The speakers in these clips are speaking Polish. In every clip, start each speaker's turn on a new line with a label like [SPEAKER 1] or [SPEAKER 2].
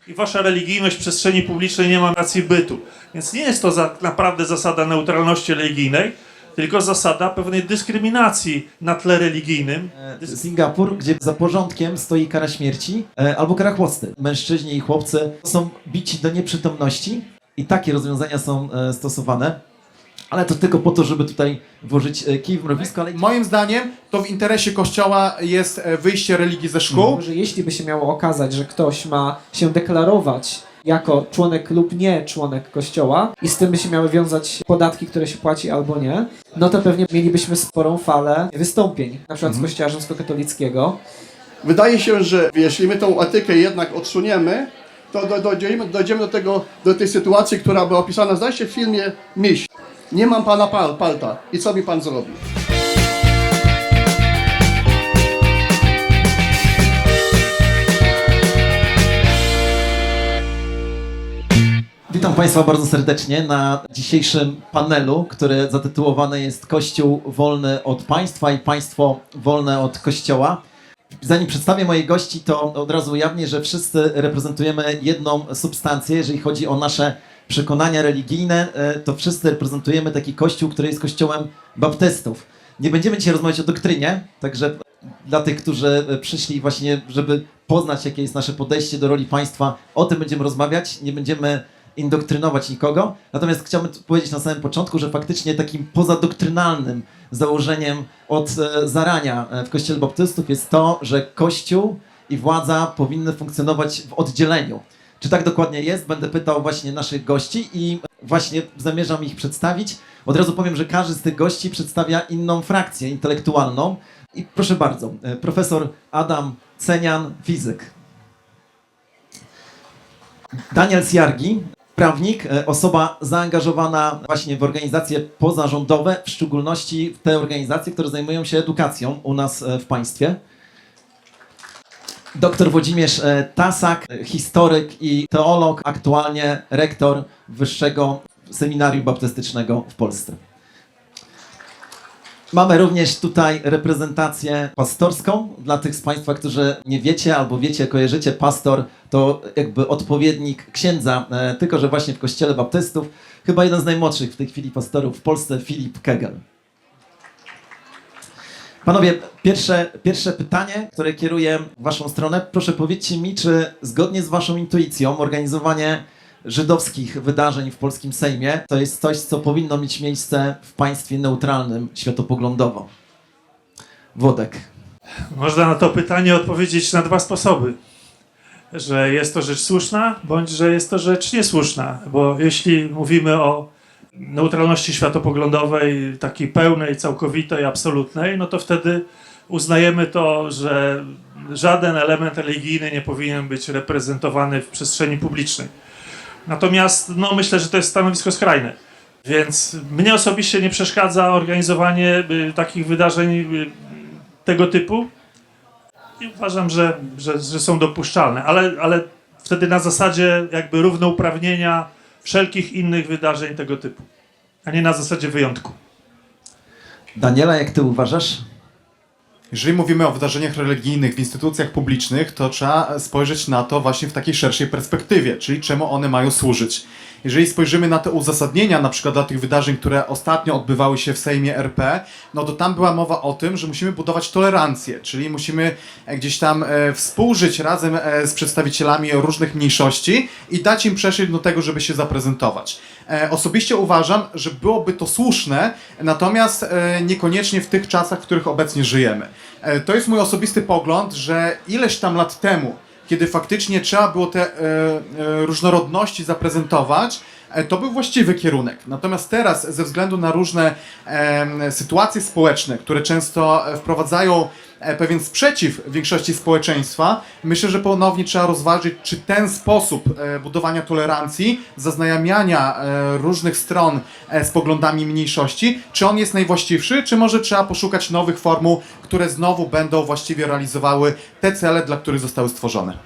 [SPEAKER 1] I wasza religijność w przestrzeni publicznej nie ma racji bytu. Więc nie jest to naprawdę zasada neutralności religijnej, tylko zasada pewnej dyskryminacji na tle religijnym.
[SPEAKER 2] Singapur, gdzie za porządkiem stoi kara śmierci albo kara chłosty. Mężczyźni i chłopcy są bici do nieprzytomności i takie rozwiązania są stosowane. Ale to tylko po to, żeby tutaj włożyć kij w mrowisko. Ale...
[SPEAKER 3] Moim zdaniem to w interesie Kościoła jest wyjście religii ze szkół.
[SPEAKER 4] Że jeśli by się miało okazać, że ktoś ma się deklarować jako członek lub nie członek Kościoła i z tym by się miały wiązać podatki, które się płaci albo nie, no to pewnie mielibyśmy sporą falę wystąpień, na przykład z Kościoła rzymskokatolickiego.
[SPEAKER 5] Wydaje się, że jeśli my tą etykę jednak odsuniemy, to dojdziemy do tej sytuacji, która była opisana, zdaje się, w filmie Miś. Nie mam pana palta. I co mi pan zrobi?
[SPEAKER 2] Witam Państwa bardzo serdecznie na dzisiejszym panelu, który zatytułowany jest Kościół wolny od państwa i państwo wolne od Kościoła. Zanim przedstawię moich gości, to od razu ujawnię, że wszyscy reprezentujemy jedną substancję, jeżeli chodzi o nasze przekonania religijne, to wszyscy reprezentujemy taki kościół, który jest kościołem baptystów. Nie będziemy dzisiaj rozmawiać o doktrynie, także dla tych, którzy przyszli właśnie, żeby poznać, jakie jest nasze podejście do roli państwa, o tym będziemy rozmawiać, nie będziemy indoktrynować nikogo. Natomiast chciałbym powiedzieć na samym początku, że faktycznie takim pozadoktrynalnym założeniem od zarania w kościele baptystów jest to, że kościół i władza powinny funkcjonować w oddzieleniu. Czy tak dokładnie jest? Będę pytał właśnie naszych gości i właśnie zamierzam ich przedstawić. Od razu powiem, że każdy z tych gości przedstawia inną frakcję intelektualną. I proszę bardzo, profesor Adam Cenian, fizyk. Daniel Sjargi, prawnik, osoba zaangażowana właśnie w organizacje pozarządowe, w szczególności w te organizacje, które zajmują się edukacją u nas w państwie. Dr Włodzimierz Tasak, historyk i teolog, aktualnie rektor Wyższego Seminarium Baptystycznego w Polsce. Mamy również tutaj reprezentację pastorską. Dla tych z Państwa, którzy nie wiecie albo wiecie, kojarzycie, pastor to jakby odpowiednik księdza, tylko że właśnie w Kościele Baptystów. Chyba jeden z najmłodszych w tej chwili pastorów w Polsce, Filip Kegel. Panowie, pierwsze pytanie, które kieruję w waszą stronę. Proszę powiedzcie mi, czy zgodnie z waszą intuicją organizowanie żydowskich wydarzeń w polskim Sejmie to jest coś, co powinno mieć miejsce w państwie neutralnym światopoglądowo? Włodek.
[SPEAKER 1] Można na to pytanie odpowiedzieć na dwa sposoby. Że jest to rzecz słuszna, bądź że jest to rzecz niesłuszna. Bo jeśli mówimy o neutralności światopoglądowej, takiej pełnej, całkowitej, absolutnej, no to wtedy uznajemy to, że żaden element religijny nie powinien być reprezentowany w przestrzeni publicznej. Natomiast no, myślę, że to jest stanowisko skrajne. Więc mnie osobiście nie przeszkadza organizowanie takich wydarzeń tego typu i uważam, że są dopuszczalne, ale wtedy na zasadzie jakby równouprawnienia wszelkich innych wydarzeń tego typu, a nie na zasadzie wyjątku.
[SPEAKER 2] Daniela, jak ty uważasz?
[SPEAKER 3] Jeżeli mówimy o wydarzeniach religijnych w instytucjach publicznych, to trzeba spojrzeć na to właśnie w takiej szerszej perspektywie, czyli czemu one mają służyć. Jeżeli spojrzymy na te uzasadnienia, na przykład dla tych wydarzeń, które ostatnio odbywały się w Sejmie RP, no to tam była mowa o tym, że musimy budować tolerancję, czyli musimy gdzieś tam współżyć razem z przedstawicielami różnych mniejszości i dać im przestrzeń do tego, żeby się zaprezentować. Osobiście uważam, że byłoby to słuszne, natomiast niekoniecznie w tych czasach, w których obecnie żyjemy. To jest mój osobisty pogląd, że ileś tam lat temu, kiedy faktycznie trzeba było te różnorodności zaprezentować, to był właściwy kierunek. Natomiast teraz, ze względu na różne sytuacje społeczne, które często wprowadzają pewien sprzeciw większości społeczeństwa, myślę, że ponownie trzeba rozważyć, czy ten sposób budowania tolerancji, zaznajamiania różnych stron z poglądami mniejszości, czy on jest najwłaściwszy, czy może trzeba poszukać nowych formuł, które znowu będą właściwie realizowały te cele, dla których zostały stworzone.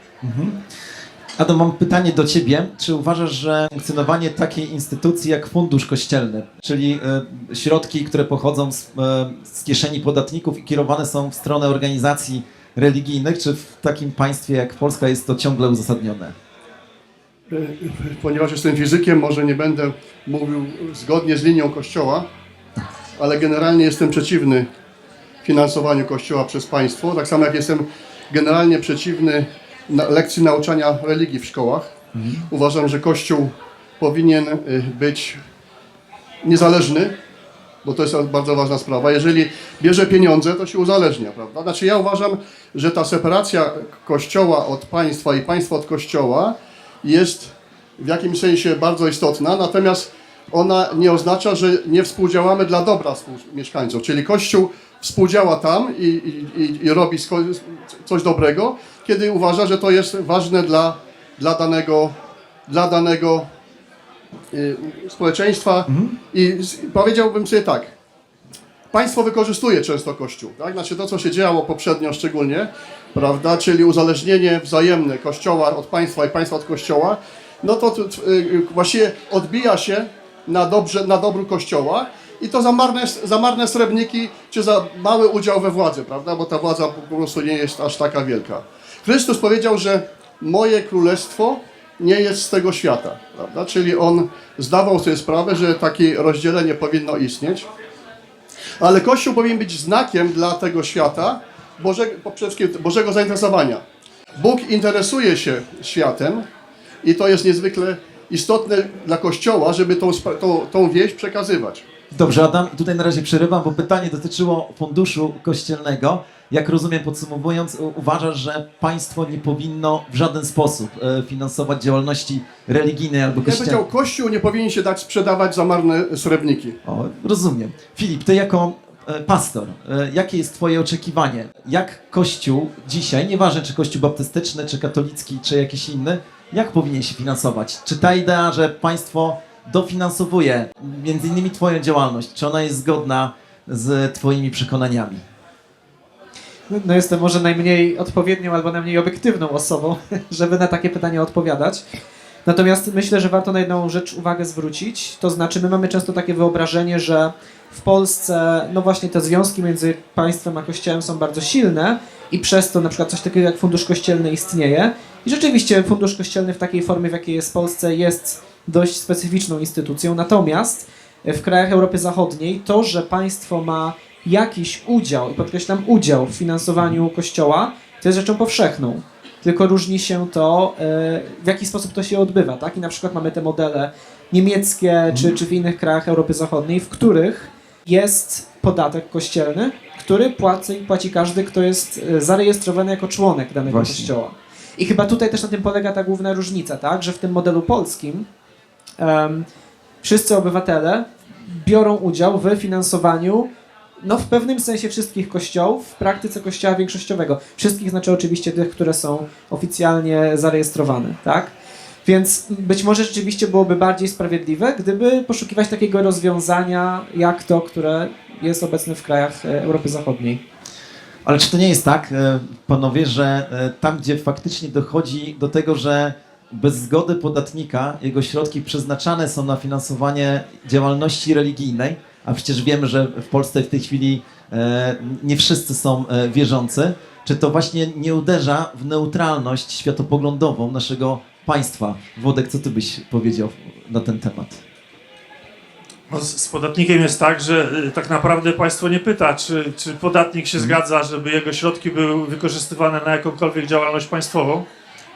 [SPEAKER 2] Adam, mam pytanie do ciebie. Czy uważasz, że funkcjonowanie takiej instytucji jak Fundusz Kościelny, czyli środki, które pochodzą z kieszeni podatników i kierowane są w stronę organizacji religijnych, czy w takim państwie jak Polska jest to ciągle uzasadnione?
[SPEAKER 5] ponieważ jestem fizykiem, może nie będę mówił zgodnie z linią Kościoła, ale generalnie jestem przeciwny finansowaniu Kościoła przez państwo, tak samo jak jestem generalnie przeciwny lekcji nauczania religii w szkołach. Uważam, że Kościół powinien być niezależny, bo to jest bardzo ważna sprawa. Jeżeli bierze pieniądze, to się uzależnia, prawda? Znaczy ja uważam, że ta separacja Kościoła od państwa i państwa od Kościoła jest w jakimś sensie bardzo istotna, natomiast ona nie oznacza, że nie współdziałamy dla dobra mieszkańców. Czyli Kościół współdziała tam i robi coś dobrego, kiedy uważa, że to jest ważne dla danego społeczeństwa. I powiedziałbym sobie tak, państwo wykorzystuje często Kościół, tak? Znaczy to, co się działo poprzednio szczególnie, prawda, czyli uzależnienie wzajemne Kościoła od państwa i państwa od Kościoła, no to właściwie odbija się na dobru Kościoła i to za marne srebrniki, czy za mały udział we władzy, prawda, bo ta władza po prostu nie jest aż taka wielka. Chrystus powiedział, że moje królestwo nie jest z tego świata, prawda, czyli on zdawał sobie sprawę, że takie rozdzielenie powinno istnieć, ale Kościół powinien być znakiem dla tego świata przede wszystkim Bożego zainteresowania. Bóg interesuje się światem i to jest niezwykle istotne dla Kościoła, żeby tą wieść przekazywać.
[SPEAKER 2] Dobrze, Adam, tutaj na razie przerywam, bo pytanie dotyczyło funduszu kościelnego. Jak rozumiem, podsumowując, uważasz, że państwo nie powinno w żaden sposób finansować działalności religijnej albo
[SPEAKER 5] Ja
[SPEAKER 2] kościelnej?
[SPEAKER 5] powiedział, Kościół nie powinien się dać sprzedawać za marne srebrniki.
[SPEAKER 2] O, rozumiem. Filip, ty jako pastor, jakie jest twoje oczekiwanie? Jak Kościół dzisiaj, nieważne czy Kościół baptystyczny, czy katolicki, czy jakiś inny, jak powinien się finansować? Czy ta idea, że państwo dofinansowuje między innymi twoją działalność, czy ona jest zgodna z twoimi przekonaniami?
[SPEAKER 4] No jestem może najmniej odpowiednią albo najmniej obiektywną osobą, żeby na takie pytanie odpowiadać. Natomiast myślę, że warto na jedną rzecz uwagę zwrócić. To znaczy, my mamy często takie wyobrażenie, że w Polsce, no właśnie te związki między państwem a kościołem są bardzo silne i przez to na przykład coś takiego jak fundusz kościelny istnieje. I rzeczywiście fundusz kościelny w takiej formie, w jakiej jest w Polsce, jest dość specyficzną instytucją. Natomiast w krajach Europy Zachodniej to, że państwo ma jakiś udział, i podkreślam udział w finansowaniu Kościoła, to jest rzeczą powszechną. Tylko różni się to, w jaki sposób to się odbywa, tak? I na przykład mamy te modele niemieckie, czy w innych krajach Europy Zachodniej, w których jest podatek kościelny, który płaci każdy, kto jest zarejestrowany jako członek danego
[SPEAKER 2] Właśnie.
[SPEAKER 4] kościoła. I chyba tutaj też na tym polega ta główna różnica, tak? Że w tym modelu polskim wszyscy obywatele biorą udział w finansowaniu w pewnym sensie wszystkich kościołów w praktyce kościoła większościowego. Wszystkich znaczy oczywiście tych, które są oficjalnie zarejestrowane, tak? Więc być może rzeczywiście byłoby bardziej sprawiedliwe, gdyby poszukiwać takiego rozwiązania jak to, które jest obecne w krajach Europy Zachodniej.
[SPEAKER 2] Ale czy to nie jest tak, panowie, że tam, gdzie faktycznie dochodzi do tego, że bez zgody podatnika jego środki przeznaczane są na finansowanie działalności religijnej, a przecież wiemy, że w Polsce w tej chwili nie wszyscy są wierzący, czy to właśnie nie uderza w neutralność światopoglądową naszego państwa? Włodek, co ty byś powiedział na ten temat?
[SPEAKER 1] No, z podatnikiem jest tak, że tak naprawdę państwo nie pyta, czy podatnik się zgadza, żeby jego środki były wykorzystywane na jakąkolwiek działalność państwową.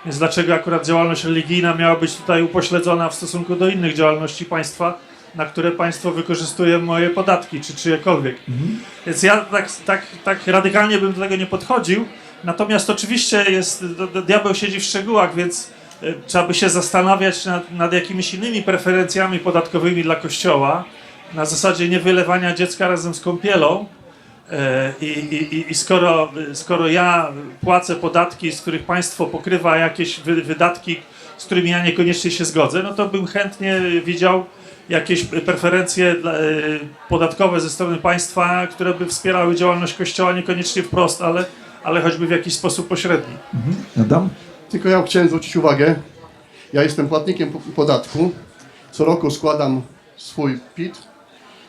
[SPEAKER 1] Więc dlaczego akurat działalność religijna miała być tutaj upośledzona w stosunku do innych działalności państwa, na które państwo wykorzystuje moje podatki, czy czyjekolwiek. Więc ja tak radykalnie bym do tego nie podchodził. Natomiast oczywiście diabeł siedzi w szczegółach, więc trzeba by się zastanawiać nad jakimiś innymi preferencjami podatkowymi dla Kościoła, na zasadzie nie wylewania dziecka razem z kąpielą. I skoro ja płacę podatki, z których państwo pokrywa jakieś wydatki, z którymi ja niekoniecznie się zgodzę, no to bym chętnie widział jakieś preferencje podatkowe ze strony państwa, które by wspierały działalność Kościoła niekoniecznie wprost, ale choćby w jakiś sposób pośredni.
[SPEAKER 2] Adam?
[SPEAKER 5] Tylko ja chciałem zwrócić uwagę, ja jestem płatnikiem podatku, co roku składam swój PIT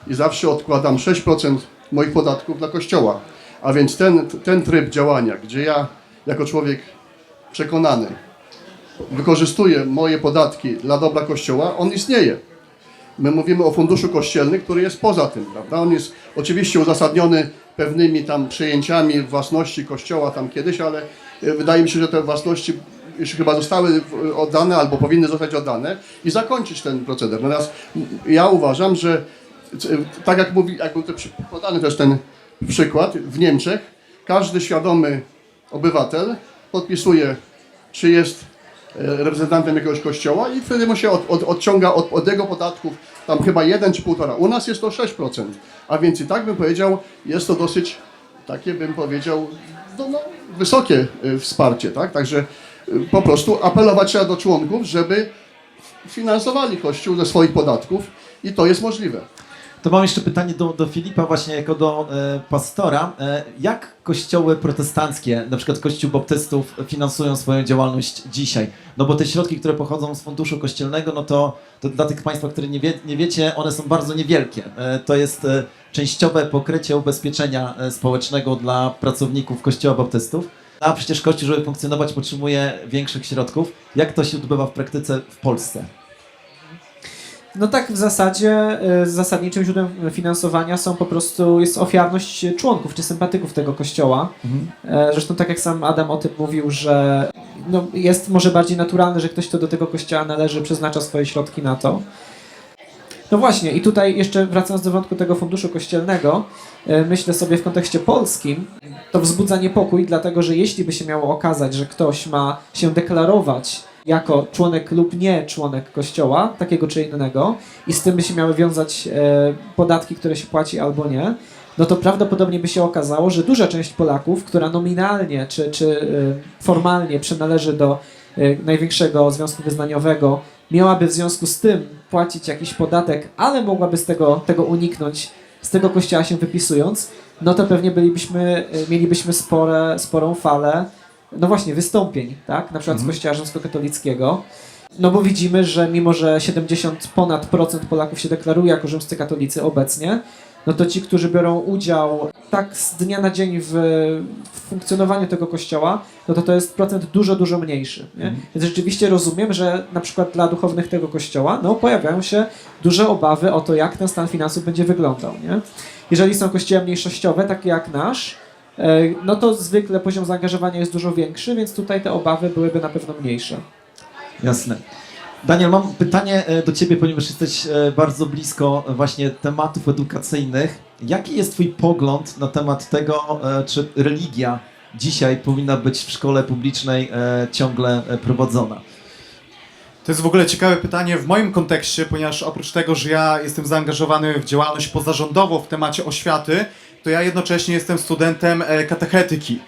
[SPEAKER 5] i zawsze odkładam 6% moich podatków dla Kościoła. A więc ten tryb działania, gdzie ja jako człowiek przekonany wykorzystuje moje podatki dla dobra Kościoła, on istnieje. My mówimy o funduszu kościelnym, który jest poza tym, prawda? On jest oczywiście uzasadniony pewnymi tam przejęciami własności Kościoła tam kiedyś, ale wydaje mi się, że te własności już chyba zostały oddane albo powinny zostać oddane i zakończyć ten proceder. Natomiast ja uważam, że tak jak mówi, jak był podany też ten przykład, w Niemczech każdy świadomy obywatel podpisuje, czy jest reprezentantem jakiegoś kościoła i wtedy mu się odciąga od jego podatków tam chyba 1 czy 1,5. U nas jest to 6%, a więc i tak bym powiedział, jest to dosyć takie, bym powiedział, no, wysokie wsparcie, tak? Także po prostu apelować trzeba do członków, żeby finansowali Kościół ze swoich podatków i to jest możliwe.
[SPEAKER 2] To mam jeszcze pytanie do Filipa właśnie jako do pastora. Jak kościoły protestanckie, na przykład Kościół Baptystów, finansują swoją działalność dzisiaj? No bo te środki, które pochodzą z funduszu kościelnego, no to dla tych Państwa, które nie wiecie, one są bardzo niewielkie. To jest częściowe pokrycie ubezpieczenia społecznego dla pracowników Kościoła Baptystów. A przecież Kościół, żeby funkcjonować, potrzebuje większych środków. Jak to się odbywa w praktyce w Polsce?
[SPEAKER 4] No tak, w zasadzie zasadniczym źródłem finansowania jest ofiarność członków czy sympatyków tego kościoła. Zresztą tak jak sam Adam o tym mówił, że no, jest może bardziej naturalne, że ktoś, kto do tego kościoła należy, przeznacza swoje środki na to. No właśnie, i tutaj jeszcze wracając do wątku tego funduszu kościelnego, myślę sobie w kontekście polskim, to wzbudza niepokój, dlatego że jeśli by się miało okazać, że ktoś ma się deklarować jako członek lub nie członek kościoła, takiego czy innego, i z tym by się miały wiązać podatki, które się płaci albo nie, no to prawdopodobnie by się okazało, że duża część Polaków, która nominalnie czy formalnie przynależy do największego związku wyznaniowego, miałaby w związku z tym płacić jakiś podatek, ale mogłaby tego uniknąć, z tego kościoła się wypisując, no to pewnie mielibyśmy sporą falę, no właśnie, wystąpień, tak? Na przykład z Kościoła rzymskokatolickiego. No bo widzimy, że mimo, że 70% Polaków się deklaruje jako rzymscy katolicy obecnie, no to ci, którzy biorą udział tak z dnia na dzień w funkcjonowaniu tego kościoła, no to jest procent dużo mniejszy. Nie? Więc rzeczywiście rozumiem, że na przykład dla duchownych tego kościoła no, pojawiają się duże obawy o to, jak ten stan finansów będzie wyglądał. Nie? Jeżeli są kościoły mniejszościowe, takie jak nasz, no to zwykle poziom zaangażowania jest dużo większy, więc tutaj te obawy byłyby na pewno mniejsze.
[SPEAKER 2] Jasne. Daniel, mam pytanie do Ciebie, ponieważ jesteś bardzo blisko właśnie tematów edukacyjnych. Jaki jest Twój pogląd na temat tego, czy religia dzisiaj powinna być w szkole publicznej ciągle prowadzona?
[SPEAKER 3] To jest w ogóle ciekawe pytanie w moim kontekście, ponieważ oprócz tego, że ja jestem zaangażowany w działalność pozarządową w temacie oświaty, to ja jednocześnie jestem studentem katechetyki.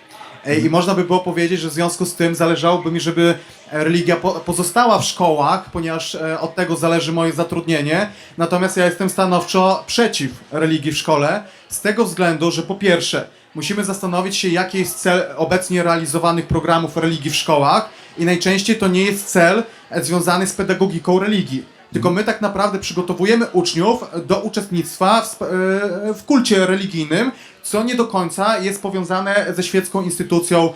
[SPEAKER 3] I można by było powiedzieć, że w związku z tym zależałoby mi, żeby religia pozostała w szkołach, ponieważ od tego zależy moje zatrudnienie. Natomiast ja jestem stanowczo przeciw religii w szkole, z tego względu, że po pierwsze musimy zastanowić się, jaki jest cel obecnie realizowanych programów religii w szkołach i najczęściej to nie jest cel związany z pedagogiką religii. Tylko my tak naprawdę przygotowujemy uczniów do uczestnictwa w kulcie religijnym, co nie do końca jest powiązane ze świecką instytucją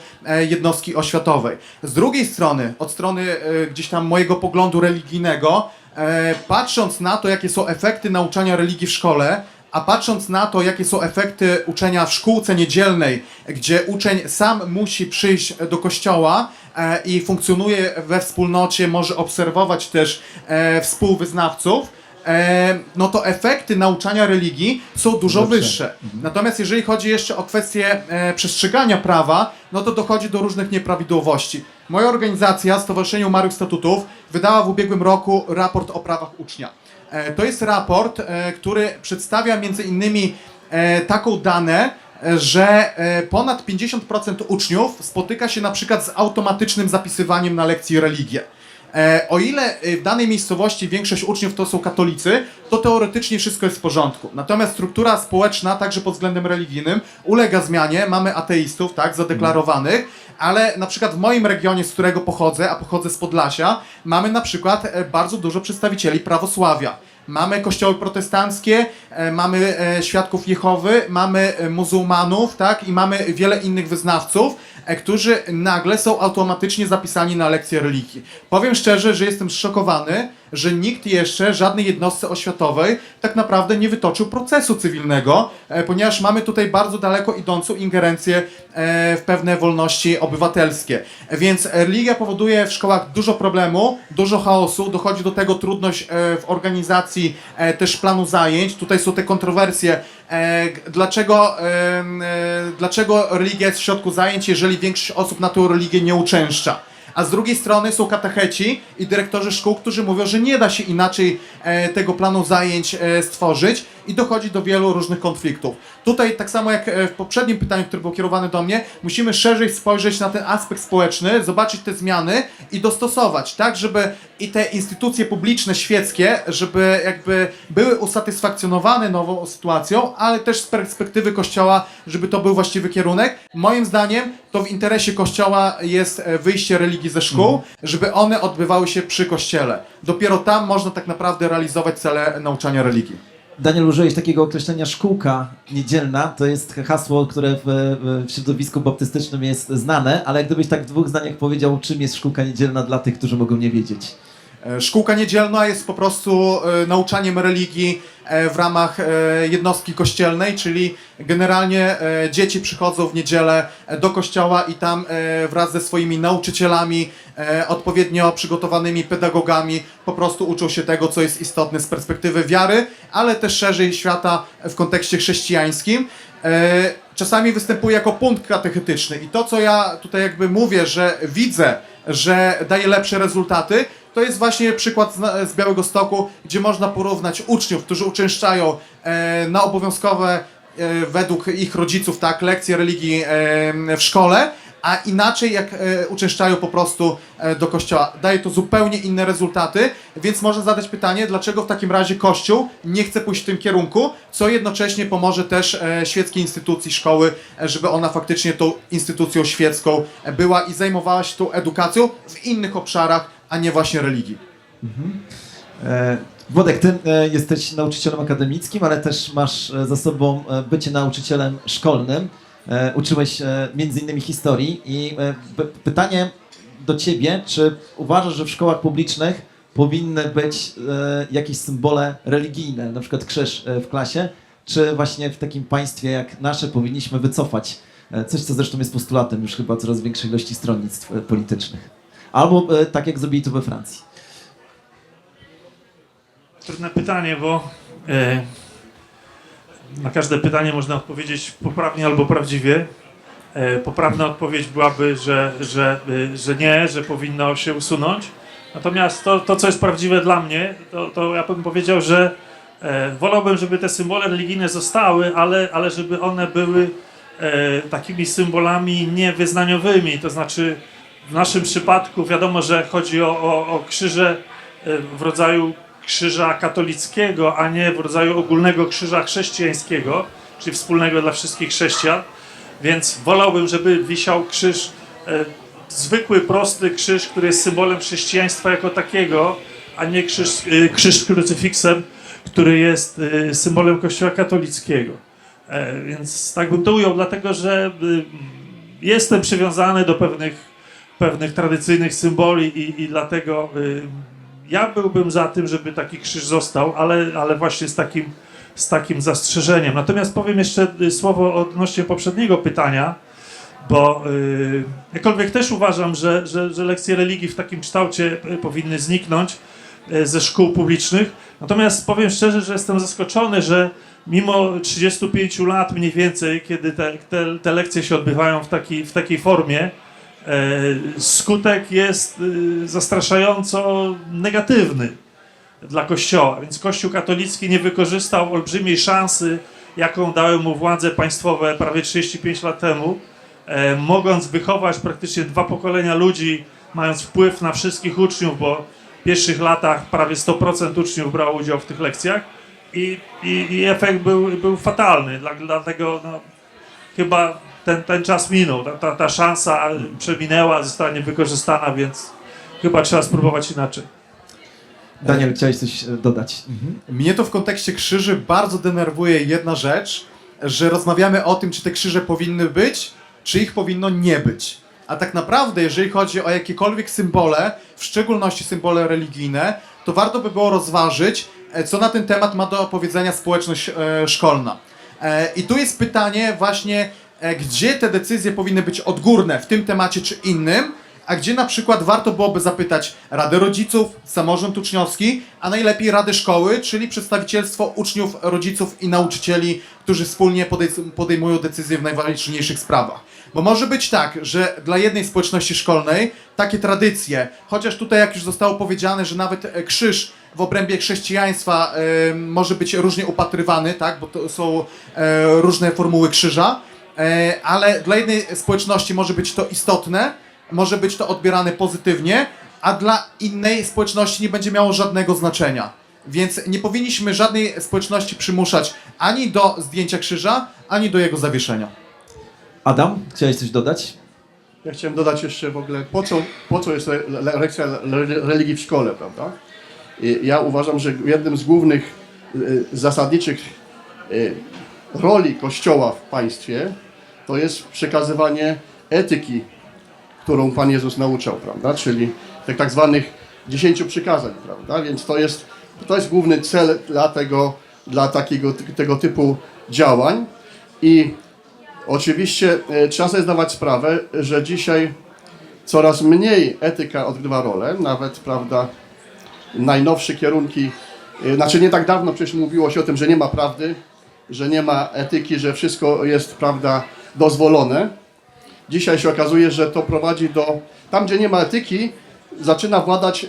[SPEAKER 3] jednostki oświatowej. Z drugiej strony, od strony gdzieś tam mojego poglądu religijnego, patrząc na to, jakie są efekty nauczania religii w szkole, a patrząc na to, jakie są efekty uczenia w szkółce niedzielnej, gdzie uczeń sam musi przyjść do kościoła i funkcjonuje we wspólnocie, może obserwować też współwyznawców, no to efekty nauczania religii są dużo wyższe. Natomiast jeżeli chodzi jeszcze o kwestię przestrzegania prawa, no to dochodzi do różnych nieprawidłowości. Moja organizacja, Stowarzyszenie Umarłych Statutów, wydała w ubiegłym roku raport o prawach ucznia. To jest raport, który przedstawia między innymi taką dane, że ponad 50% uczniów spotyka się na przykład z automatycznym zapisywaniem na lekcji religię. O ile w danej miejscowości większość uczniów to są katolicy, to teoretycznie wszystko jest w porządku. Natomiast struktura społeczna, także pod względem religijnym, ulega zmianie. Mamy ateistów, tak, zadeklarowanych, ale na przykład w moim regionie, z którego pochodzę, a pochodzę z Podlasia, mamy na przykład bardzo dużo przedstawicieli prawosławia. Mamy kościoły protestanckie, mamy świadków Jehowy, mamy muzułmanów, tak? I mamy wiele innych wyznawców, którzy nagle są automatycznie zapisani na lekcje religii. Powiem szczerze, że jestem zszokowany, że nikt jeszcze, żadnej jednostce oświatowej tak naprawdę nie wytoczył procesu cywilnego, ponieważ mamy tutaj bardzo daleko idącą ingerencję w pewne wolności obywatelskie. Więc religia powoduje w szkołach dużo problemu, dużo chaosu, dochodzi do tego trudność w organizacji też planu zajęć. Tutaj są te kontrowersje, dlaczego religia jest w środku zajęć, jeżeli większość osób na tę religię nie uczęszcza. A z drugiej strony są katecheci i dyrektorzy szkół, którzy mówią, że nie da się inaczej tego planu zajęć stworzyć i dochodzi do wielu różnych konfliktów. Tutaj, tak samo jak w poprzednim pytaniu, które było kierowane do mnie, musimy szerzej spojrzeć na ten aspekt społeczny, zobaczyć te zmiany i dostosować, tak, żeby i te instytucje publiczne, świeckie, żeby jakby były usatysfakcjonowane nową sytuacją, ale też z perspektywy Kościoła, żeby to był właściwy kierunek. Moim zdaniem to w interesie Kościoła jest wyjście religii ze szkół, żeby one odbywały się przy Kościele. Dopiero tam można tak naprawdę realizować cele nauczania religii.
[SPEAKER 2] Daniel, użyłeś takiego określenia szkółka niedzielna. To jest hasło, które w środowisku baptystycznym jest znane, ale gdybyś tak w dwóch zdaniach powiedział, czym jest szkółka niedzielna dla tych, którzy mogą nie wiedzieć.
[SPEAKER 3] Szkółka niedzielna jest po prostu nauczaniem religii w ramach jednostki kościelnej, czyli generalnie dzieci przychodzą w niedzielę do kościoła i tam wraz ze swoimi nauczycielami, odpowiednio przygotowanymi pedagogami po prostu uczą się tego, co jest istotne z perspektywy wiary, ale też szerzej świata w kontekście chrześcijańskim. Czasami występuje jako punkt katechetyczny i to, co ja tutaj jakby mówię, że widzę, że daje lepsze rezultaty, to jest właśnie przykład z Białegostoku, gdzie można porównać uczniów, którzy uczęszczają na obowiązkowe według ich rodziców, tak, lekcje religii w szkole, a inaczej jak uczęszczają po prostu do kościoła. Daje to zupełnie inne rezultaty, więc można zadać pytanie, dlaczego w takim razie Kościół nie chce pójść w tym kierunku, co jednocześnie pomoże też świeckiej instytucji szkoły, żeby ona faktycznie tą instytucją świecką była i zajmowała się tą edukacją w innych obszarach, a nie właśnie religii.
[SPEAKER 2] Włodek, ty jesteś nauczycielem akademickim, ale też masz za sobą bycie nauczycielem szkolnym. Uczyłeś między innymi historii i pytanie do ciebie, czy uważasz, że w szkołach publicznych powinny być jakieś symbole religijne, na przykład krzyż w klasie, czy właśnie w takim państwie jak nasze powinniśmy wycofać coś, co zresztą jest postulatem już chyba coraz większej ilości stronnictw politycznych. Albo tak jak zrobili to we Francji.
[SPEAKER 1] Trudne pytanie, bo na każde pytanie można odpowiedzieć poprawnie albo prawdziwie. Poprawna odpowiedź byłaby, że nie, że powinno się usunąć. Natomiast to co jest prawdziwe dla mnie, to ja bym powiedział, że wolałbym, żeby te symbole religijne zostały, ale żeby one były takimi symbolami niewyznaniowymi. To znaczy w naszym przypadku wiadomo, że chodzi o krzyże w rodzaju krzyża katolickiego, a nie w rodzaju ogólnego krzyża chrześcijańskiego, czyli wspólnego dla wszystkich chrześcijan. Więc wolałbym, żeby wisiał krzyż, zwykły, prosty krzyż, który jest symbolem chrześcijaństwa jako takiego, a nie krzyż z krucyfiksem, który jest symbolem Kościoła katolickiego. Więc tak bym to ujął, dlatego że jestem przywiązany do pewnych tradycyjnych symboli i dlatego ja byłbym za tym, żeby taki krzyż został, ale właśnie z takim zastrzeżeniem. Natomiast powiem jeszcze słowo odnośnie poprzedniego pytania, bo jakkolwiek też uważam, że lekcje religii w takim kształcie powinny zniknąć ze szkół publicznych. Natomiast powiem szczerze, że jestem zaskoczony, że mimo 35 lat mniej więcej, kiedy te lekcje się odbywają w takiej formie, skutek jest zastraszająco negatywny dla Kościoła. Więc Kościół katolicki nie wykorzystał olbrzymiej szansy, jaką dały mu władze państwowe prawie 35 lat temu, mogąc wychować praktycznie 2 pokolenia ludzi, mając wpływ na wszystkich uczniów, bo w pierwszych latach prawie 100% uczniów brało udział w tych lekcjach i efekt był fatalny. Dlatego chyba ten czas minął, ta szansa przeminęła, została niewykorzystana, więc chyba trzeba spróbować inaczej.
[SPEAKER 2] Daniel, chciałeś coś dodać?
[SPEAKER 3] Mnie to w kontekście krzyży bardzo denerwuje jedna rzecz, że rozmawiamy o tym, czy te krzyże powinny być, czy ich powinno nie być. A tak naprawdę, jeżeli chodzi o jakiekolwiek symbole, w szczególności symbole religijne, to warto by było rozważyć, co na ten temat ma do powiedzenia społeczność szkolna. I tu jest pytanie właśnie, gdzie te decyzje powinny być odgórne w tym temacie czy innym, a gdzie na przykład warto byłoby zapytać Radę Rodziców, samorząd uczniowski, a najlepiej Radę Szkoły, czyli przedstawicielstwo uczniów, rodziców i nauczycieli, którzy wspólnie podejmują decyzje w najważniejszych sprawach. Bo może być tak, że dla jednej społeczności szkolnej takie tradycje, chociaż tutaj jak już zostało powiedziane, że nawet krzyż w obrębie chrześcijaństwa może być różnie upatrywany, tak, bo to są różne formuły krzyża, ale dla jednej społeczności może być to istotne, może być to odbierane pozytywnie, a dla innej społeczności nie będzie miało żadnego znaczenia. Więc nie powinniśmy żadnej społeczności przymuszać ani do zdjęcia krzyża, ani do jego zawieszenia.
[SPEAKER 2] Adam, chciałeś coś dodać?
[SPEAKER 5] Ja chciałem dodać jeszcze w ogóle, po co jest lekcja religii w szkole, prawda? I ja uważam, że jednym z głównych zasadniczych roli Kościoła w państwie to jest przekazywanie etyki, którą Pan Jezus nauczał, prawda? Czyli tych tak zwanych 10 przykazań, prawda? Więc to jest główny cel dla tego typu działań. I oczywiście trzeba sobie zdawać sprawę, że dzisiaj coraz mniej etyka odgrywa rolę, nawet, prawda, najnowsze kierunki, znaczy nie tak dawno przecież mówiło się o tym, że nie ma prawdy, że nie ma etyki, że wszystko jest, prawda, dozwolone. Dzisiaj się okazuje, że to prowadzi tam gdzie nie ma etyki, zaczyna władać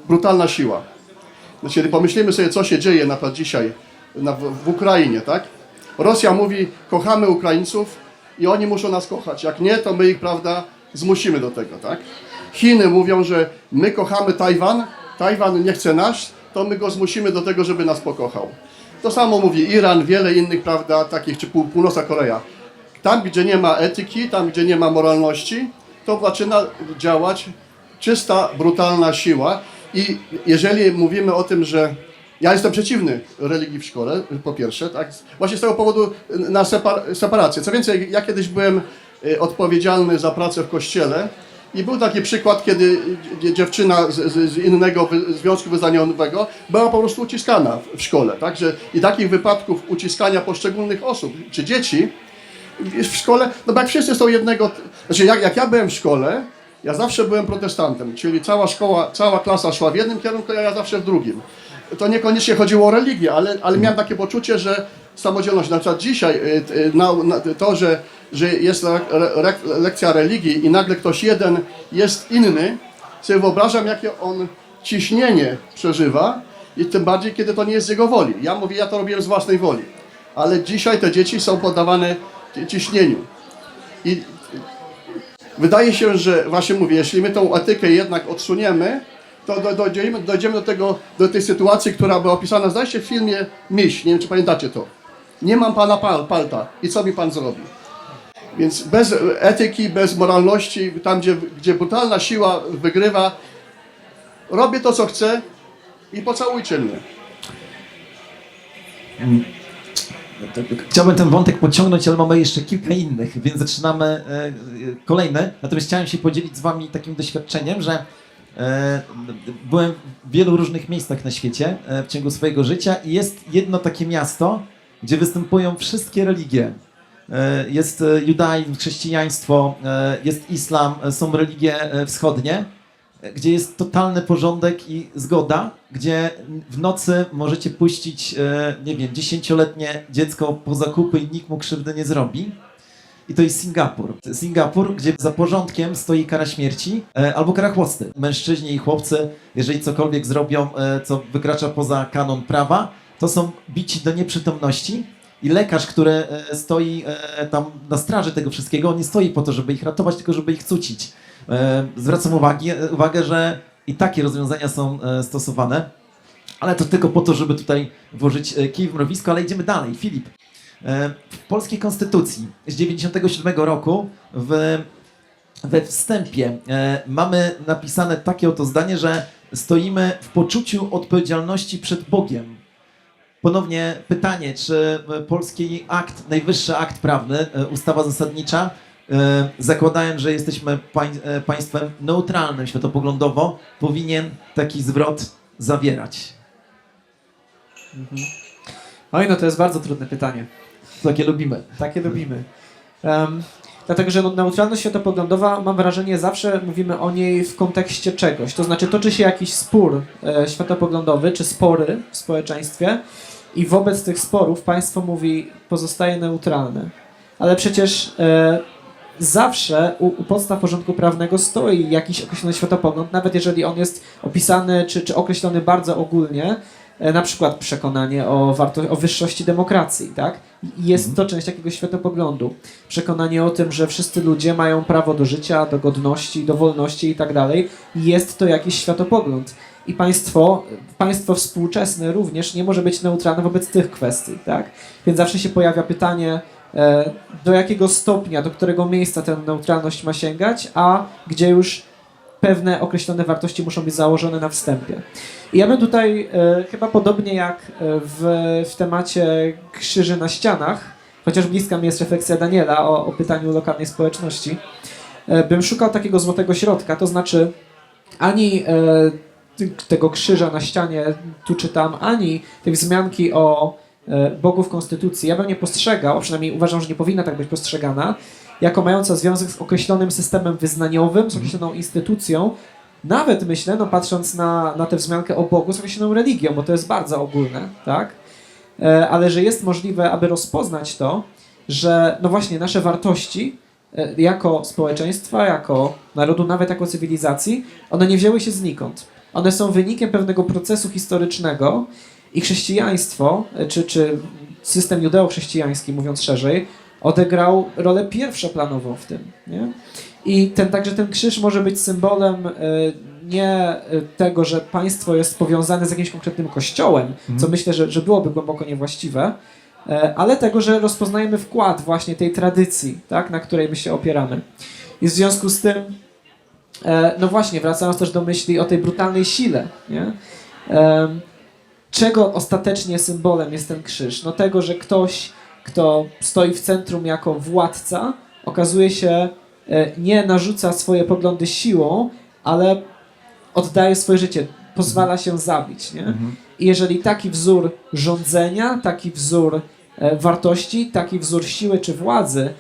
[SPEAKER 5] brutalna siła. Znaczy, kiedy pomyślimy sobie, co się dzieje na przykład dzisiaj w Ukrainie, tak? Rosja mówi, kochamy Ukraińców i oni muszą nas kochać. Jak nie, to my ich, prawda, zmusimy do tego, tak? Chiny mówią, że my kochamy Tajwan, Tajwan nie chce nas, to my go zmusimy do tego, żeby nas pokochał. To samo mówi Iran, wiele innych, prawda, takich, czy Północna Korea. Tam, gdzie nie ma etyki, tam, gdzie nie ma moralności, to zaczyna działać czysta, brutalna siła. I jeżeli mówimy o tym, że ja jestem przeciwny religii w szkole, po pierwsze, tak, właśnie z tego powodu na separację. Co więcej, ja kiedyś byłem odpowiedzialny za pracę w kościele i był taki przykład, kiedy dziewczyna z innego związku wyznaniowego była po prostu uciskana w szkole. Tak, i takich wypadków uciskania poszczególnych osób, czy dzieci, w szkole, no bo jak wszyscy są jednego, znaczy jak ja byłem w szkole, ja zawsze byłem protestantem, czyli cała szkoła, cała klasa szła w jednym kierunku, a ja zawsze w drugim. To niekoniecznie chodziło o religię, ale miałem takie poczucie, że samodzielność, na przykład dzisiaj to, że jest lekcja religii i nagle ktoś jeden jest inny, sobie wyobrażam, jakie on ciśnienie przeżywa i tym bardziej, kiedy to nie jest z jego woli. Ja mówię, ja to robiłem z własnej woli, ale dzisiaj te dzieci są poddawane ciśnieniu. I wydaje się, że właśnie mówię, jeśli my tą etykę jednak odsuniemy, to dojdziemy do tej sytuacji, która była opisana, zdaje się, w filmie Miś, nie wiem, czy pamiętacie to. Nie mam pana palta i co mi pan zrobi? Więc bez etyki, bez moralności, tam gdzie brutalna siła wygrywa, robię to, co chcę i pocałujcie mnie.
[SPEAKER 2] Chciałbym ten wątek pociągnąć, ale mamy jeszcze kilka innych, więc zaczynamy kolejne. Natomiast chciałem się podzielić z wami takim doświadczeniem, że byłem w wielu różnych miejscach na świecie w ciągu swojego życia i jest jedno takie miasto, gdzie występują wszystkie religie. Jest judaizm, chrześcijaństwo, jest islam, są religie wschodnie, gdzie jest totalny porządek i zgoda, gdzie w nocy możecie puścić, nie wiem, 10-letnie dziecko po zakupy i nikt mu krzywdy nie zrobi. I to jest Singapur. Singapur, gdzie za porządkiem stoi kara śmierci albo kara chłosty. Mężczyźni i chłopcy, jeżeli cokolwiek zrobią, co wykracza poza kanon prawa, to są bici do nieprzytomności. I lekarz, który stoi tam na straży tego wszystkiego, on nie stoi po to, żeby ich ratować, tylko żeby ich cucić. Zwracam uwagę, że i takie rozwiązania są stosowane, ale to tylko po to, żeby tutaj włożyć kij w mrowisko, ale idziemy dalej. Filip, w polskiej konstytucji z 1997 roku we wstępie mamy napisane takie oto zdanie, że stoimy w poczuciu odpowiedzialności przed Bogiem. Ponownie pytanie, czy polski akt, najwyższy akt prawny, ustawa zasadnicza, zakładając, że jesteśmy państwem neutralnym światopoglądowo, powinien taki zwrot zawierać?
[SPEAKER 4] Oj, no to jest bardzo trudne pytanie.
[SPEAKER 2] Takie lubimy.
[SPEAKER 4] Takie lubimy. Dlatego, że neutralność światopoglądowa, mam wrażenie, zawsze mówimy o niej w kontekście czegoś. To znaczy, toczy się jakiś spór światopoglądowy, czy spory w społeczeństwie i wobec tych sporów państwo mówi, pozostaje neutralne. Ale przecież zawsze u podstaw porządku prawnego stoi jakiś określony światopogląd, nawet jeżeli on jest opisany czy określony bardzo ogólnie, na przykład przekonanie o wyższości demokracji, tak? Jest to część jakiegoś światopoglądu. Przekonanie o tym, że wszyscy ludzie mają prawo do życia, do godności, do wolności i tak dalej. Jest to jakiś światopogląd. I państwo współczesne również nie może być neutralne wobec tych kwestii, tak? Więc zawsze się pojawia pytanie, do jakiego stopnia, do którego miejsca tę neutralność ma sięgać, a gdzie już pewne określone wartości muszą być założone na wstępie. I ja bym tutaj, chyba podobnie jak w temacie krzyży na ścianach, chociaż bliska mi jest refleksja Daniela o pytaniu lokalnej społeczności, bym szukał takiego złotego środka, to znaczy ani tego krzyża na ścianie tu czy tam, ani tej wzmianki o Bogu w Konstytucji, ja bym nie postrzegał, a przynajmniej uważam, że nie powinna tak być postrzegana, jako mająca związek z określonym systemem wyznaniowym, z określoną instytucją, nawet myślę, no patrząc na tę wzmiankę o Bogu, z określoną religią, bo to jest bardzo ogólne, tak? Ale że jest możliwe, aby rozpoznać to, że no właśnie nasze wartości jako społeczeństwa, jako narodu, nawet jako cywilizacji, one nie wzięły się znikąd. One są wynikiem pewnego procesu historycznego i chrześcijaństwo, czy system judeo-chrześcijański, mówiąc szerzej, odegrał rolę pierwszoplanową w tym. Nie? I także ten krzyż może być symbolem nie tego, że państwo jest powiązane z jakimś konkretnym kościołem, co myślę, że byłoby głęboko niewłaściwe, ale tego, że rozpoznajemy wkład właśnie tej tradycji, tak, na której my się opieramy. I w związku z tym, no właśnie, wracając też do myśli o tej brutalnej sile, nie? Czego ostatecznie symbolem jest ten krzyż? No tego, że ktoś, kto stoi w centrum jako władca, okazuje się, nie narzuca swoje poglądy siłą, ale oddaje swoje życie, pozwala się zabić. Nie? I jeżeli taki wzór rządzenia, taki wzór wartości, taki wzór siły czy władzy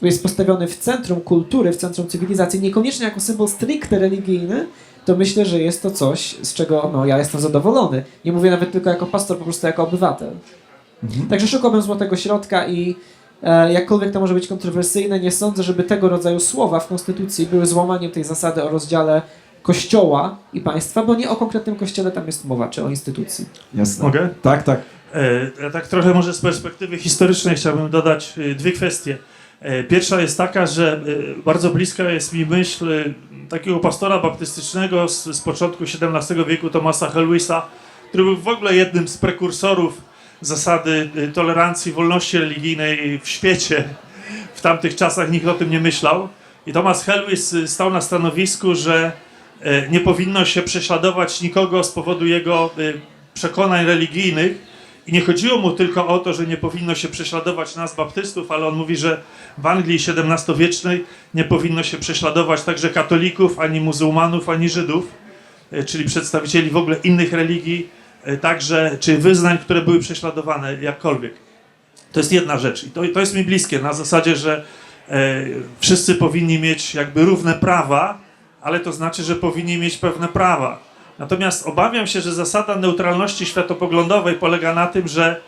[SPEAKER 4] jest postawiony w centrum kultury, w centrum cywilizacji, niekoniecznie jako symbol stricte religijny, to myślę, że jest to coś, z czego no, ja jestem zadowolony. Nie mówię nawet tylko jako pastor, po prostu jako obywatel. Także szukałbym złotego środka i jakkolwiek to może być kontrowersyjne, nie sądzę, żeby tego rodzaju słowa w Konstytucji były złamaniem tej zasady o rozdziale Kościoła i państwa, bo nie o konkretnym kościele tam jest mowa, czy o instytucji.
[SPEAKER 2] Jasne.
[SPEAKER 1] Mogę?
[SPEAKER 2] Tak, tak.
[SPEAKER 1] Ja tak trochę może z perspektywy historycznej chciałbym dodać dwie kwestie. Pierwsza jest taka, że bardzo bliska jest mi myśl takiego pastora baptystycznego z początku XVII wieku, Thomasa Helwisa, który był w ogóle jednym z prekursorów zasady tolerancji, wolności religijnej w świecie. W tamtych czasach nikt o tym nie myślał. I Thomas Helwis stał na stanowisku, że nie powinno się prześladować nikogo z powodu jego przekonań religijnych. I nie chodziło mu tylko o to, że nie powinno się prześladować nas, baptystów, ale on mówi, że w Anglii XVII-wiecznej nie powinno się prześladować także katolików, ani muzułmanów, ani Żydów, czyli przedstawicieli w ogóle innych religii, także, czy wyznań, które były prześladowane jakkolwiek. To jest jedna rzecz i to jest mi bliskie, na zasadzie, że wszyscy powinni mieć jakby równe prawa, ale to znaczy, że powinni mieć pewne prawa. Natomiast obawiam się, że zasada neutralności światopoglądowej polega na tym, że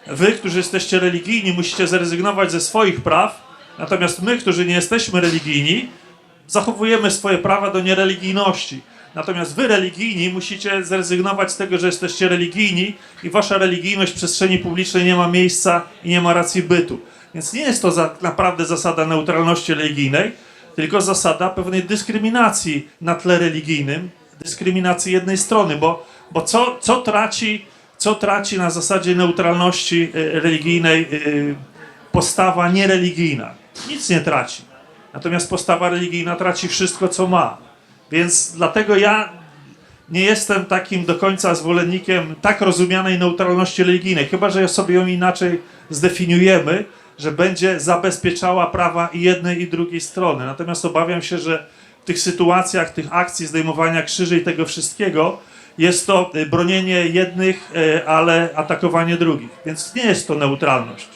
[SPEAKER 1] wy, którzy jesteście religijni, musicie zrezygnować ze swoich praw, natomiast my, którzy nie jesteśmy religijni, zachowujemy swoje prawa do niereligijności. Natomiast wy, religijni, musicie zrezygnować z tego, że jesteście religijni i wasza religijność w przestrzeni publicznej nie ma miejsca i nie ma racji bytu. Więc nie jest to naprawdę zasada neutralności religijnej, tylko zasada pewnej dyskryminacji na tle religijnym, dyskryminacji jednej strony, bo co traci na zasadzie neutralności religijnej postawa niereligijna? Nic nie traci. Natomiast postawa religijna traci wszystko, co ma. Więc dlatego ja nie jestem takim do końca zwolennikiem tak rozumianej neutralności religijnej, chyba że sobie ją inaczej zdefiniujemy, że będzie zabezpieczała prawa i jednej i drugiej strony. Natomiast obawiam się, że w tych sytuacjach, tych akcji zdejmowania krzyży i tego wszystkiego jest to bronienie jednych, ale atakowanie drugich. Więc nie jest to neutralność.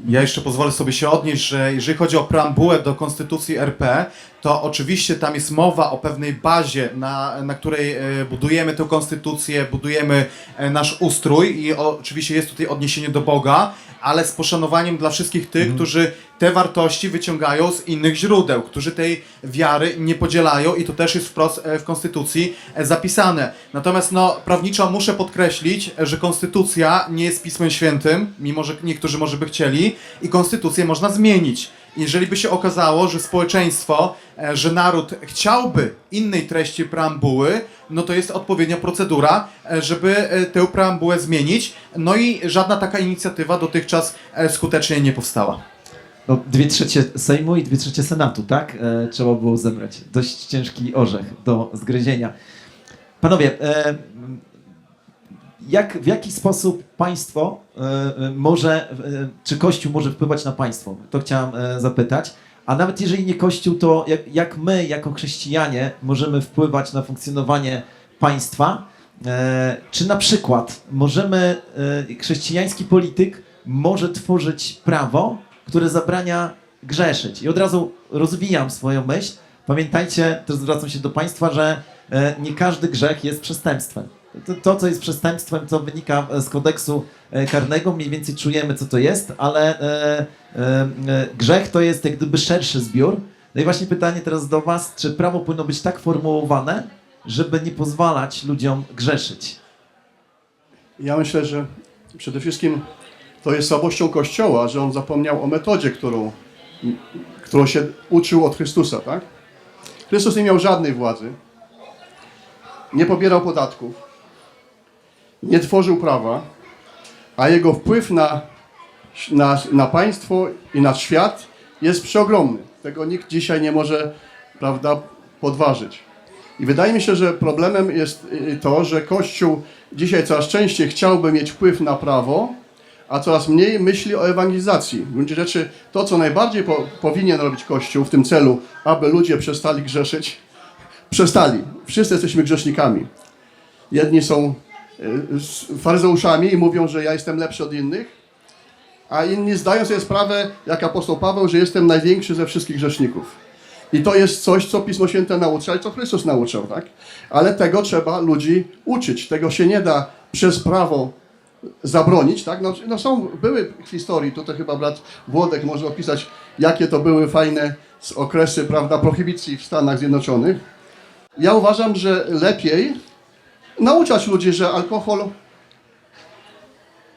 [SPEAKER 3] Ja jeszcze pozwolę sobie się odnieść, że jeżeli chodzi o preambułę do Konstytucji RP, to oczywiście tam jest mowa o pewnej bazie, na której budujemy tę konstytucję, budujemy nasz ustrój i oczywiście jest tutaj odniesienie do Boga, ale z poszanowaniem dla wszystkich tych, którzy te wartości wyciągają z innych źródeł, którzy tej wiary nie podzielają i to też jest wprost w Konstytucji zapisane. Natomiast prawniczo muszę podkreślić, że Konstytucja nie jest Pismem Świętym, mimo że niektórzy może by chcieli, i Konstytucję można zmienić. Jeżeli by się okazało, że społeczeństwo, że naród chciałby innej treści preambuły, no to jest odpowiednia procedura, żeby tę preambułę zmienić. No i żadna taka inicjatywa dotychczas skutecznie nie powstała.
[SPEAKER 2] No, 2/3 Sejmu i 2/3 Senatu, tak? Trzeba było zebrać. Dość ciężki orzech do zgryzienia. Panowie, w jaki sposób państwo czy Kościół może wpływać na państwo? To chciałem zapytać. A nawet jeżeli nie Kościół, to jak my, jako chrześcijanie, możemy wpływać na funkcjonowanie państwa? Czy na przykład chrześcijański polityk może tworzyć prawo, które zabrania grzeszyć? I od razu rozwijam swoją myśl. Pamiętajcie, też zwracam się do państwa, że nie każdy grzech jest przestępstwem. To, co jest przestępstwem, co wynika z kodeksu karnego, mniej więcej czujemy, co to jest, ale grzech to jest jak gdyby szerszy zbiór. No i właśnie pytanie teraz do was, czy prawo powinno być tak formułowane, żeby nie pozwalać ludziom grzeszyć?
[SPEAKER 5] Ja myślę, że przede wszystkim to jest słabością Kościoła, że on zapomniał o metodzie, którą się uczył od Chrystusa, tak? Chrystus nie miał żadnej władzy, nie pobierał podatków, nie tworzył prawa, a jego wpływ na państwo i na świat jest przeogromny. Tego nikt dzisiaj nie może, prawda, podważyć. I wydaje mi się, że problemem jest to, że Kościół dzisiaj coraz częściej chciałby mieć wpływ na prawo, a coraz mniej myśli o ewangelizacji. W gruncie rzeczy to, co najbardziej powinien robić Kościół w tym celu, aby ludzie przestali grzeszyć, przestali. Wszyscy jesteśmy grzesznikami. Jedni są faryzeuszami i mówią, że ja jestem lepszy od innych, a inni zdają sobie sprawę, jak apostoł Paweł, że jestem największy ze wszystkich grzeszników. I to jest coś, co Pismo Święte naucza i co Chrystus nauczał, tak? Ale tego trzeba ludzi uczyć. Tego się nie da przez prawo zabronić, tak? Były w historii, tutaj chyba brat Włodek może opisać, jakie to były fajne okresy, prawda, prohibicji w Stanach Zjednoczonych. Ja uważam, że lepiej nauczać ludzi, że alkohol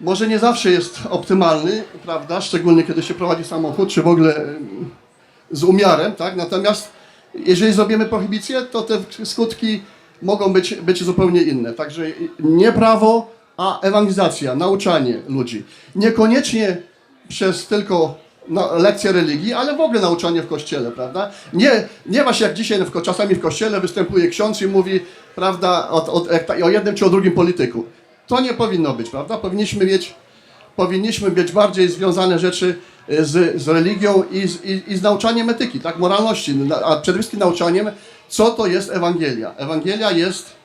[SPEAKER 5] może nie zawsze jest optymalny, prawda, szczególnie kiedy się prowadzi samochód, czy w ogóle z umiarem, tak? Natomiast jeżeli zrobimy prohibicję, to te skutki mogą być zupełnie inne. Także nie prawo, a ewangelizacja, nauczanie ludzi. Niekoniecznie przez tylko lekcje religii, ale w ogóle nauczanie w kościele, prawda? Nie właśnie jak dzisiaj czasami w kościele występuje ksiądz i mówi, prawda, o jednym czy o drugim polityku. To nie powinno być, prawda? Powinniśmy mieć bardziej związane rzeczy z religią i z nauczaniem etyki, tak? Moralności, a przede wszystkim nauczaniem, co to jest Ewangelia. Ewangelia jest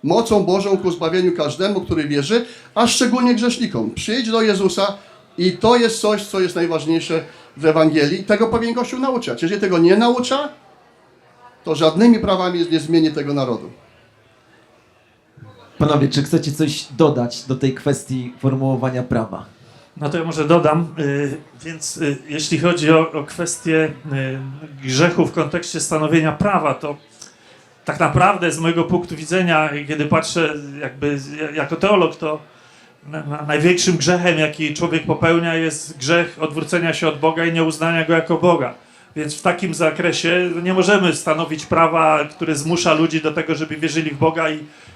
[SPEAKER 5] mocą Bożą ku zbawieniu każdemu, który wierzy, a szczególnie grzesznikom. Przyjdź do Jezusa i to jest coś, co jest najważniejsze w Ewangelii. Tego powinien Kościół nauczać. Jeżeli tego nie naucza, to żadnymi prawami nie zmieni tego narodu.
[SPEAKER 2] Panowie, czy chcecie coś dodać do tej kwestii formułowania prawa?
[SPEAKER 1] No to ja może dodam, więc jeśli chodzi o kwestię grzechu w kontekście stanowienia prawa, to tak naprawdę z mojego punktu widzenia, kiedy patrzę jakby jako teolog, to największym grzechem, jaki człowiek popełnia, jest grzech odwrócenia się od Boga i nieuznania Go jako Boga. Więc w takim zakresie nie możemy stanowić prawa, które zmusza ludzi do tego, żeby wierzyli w Boga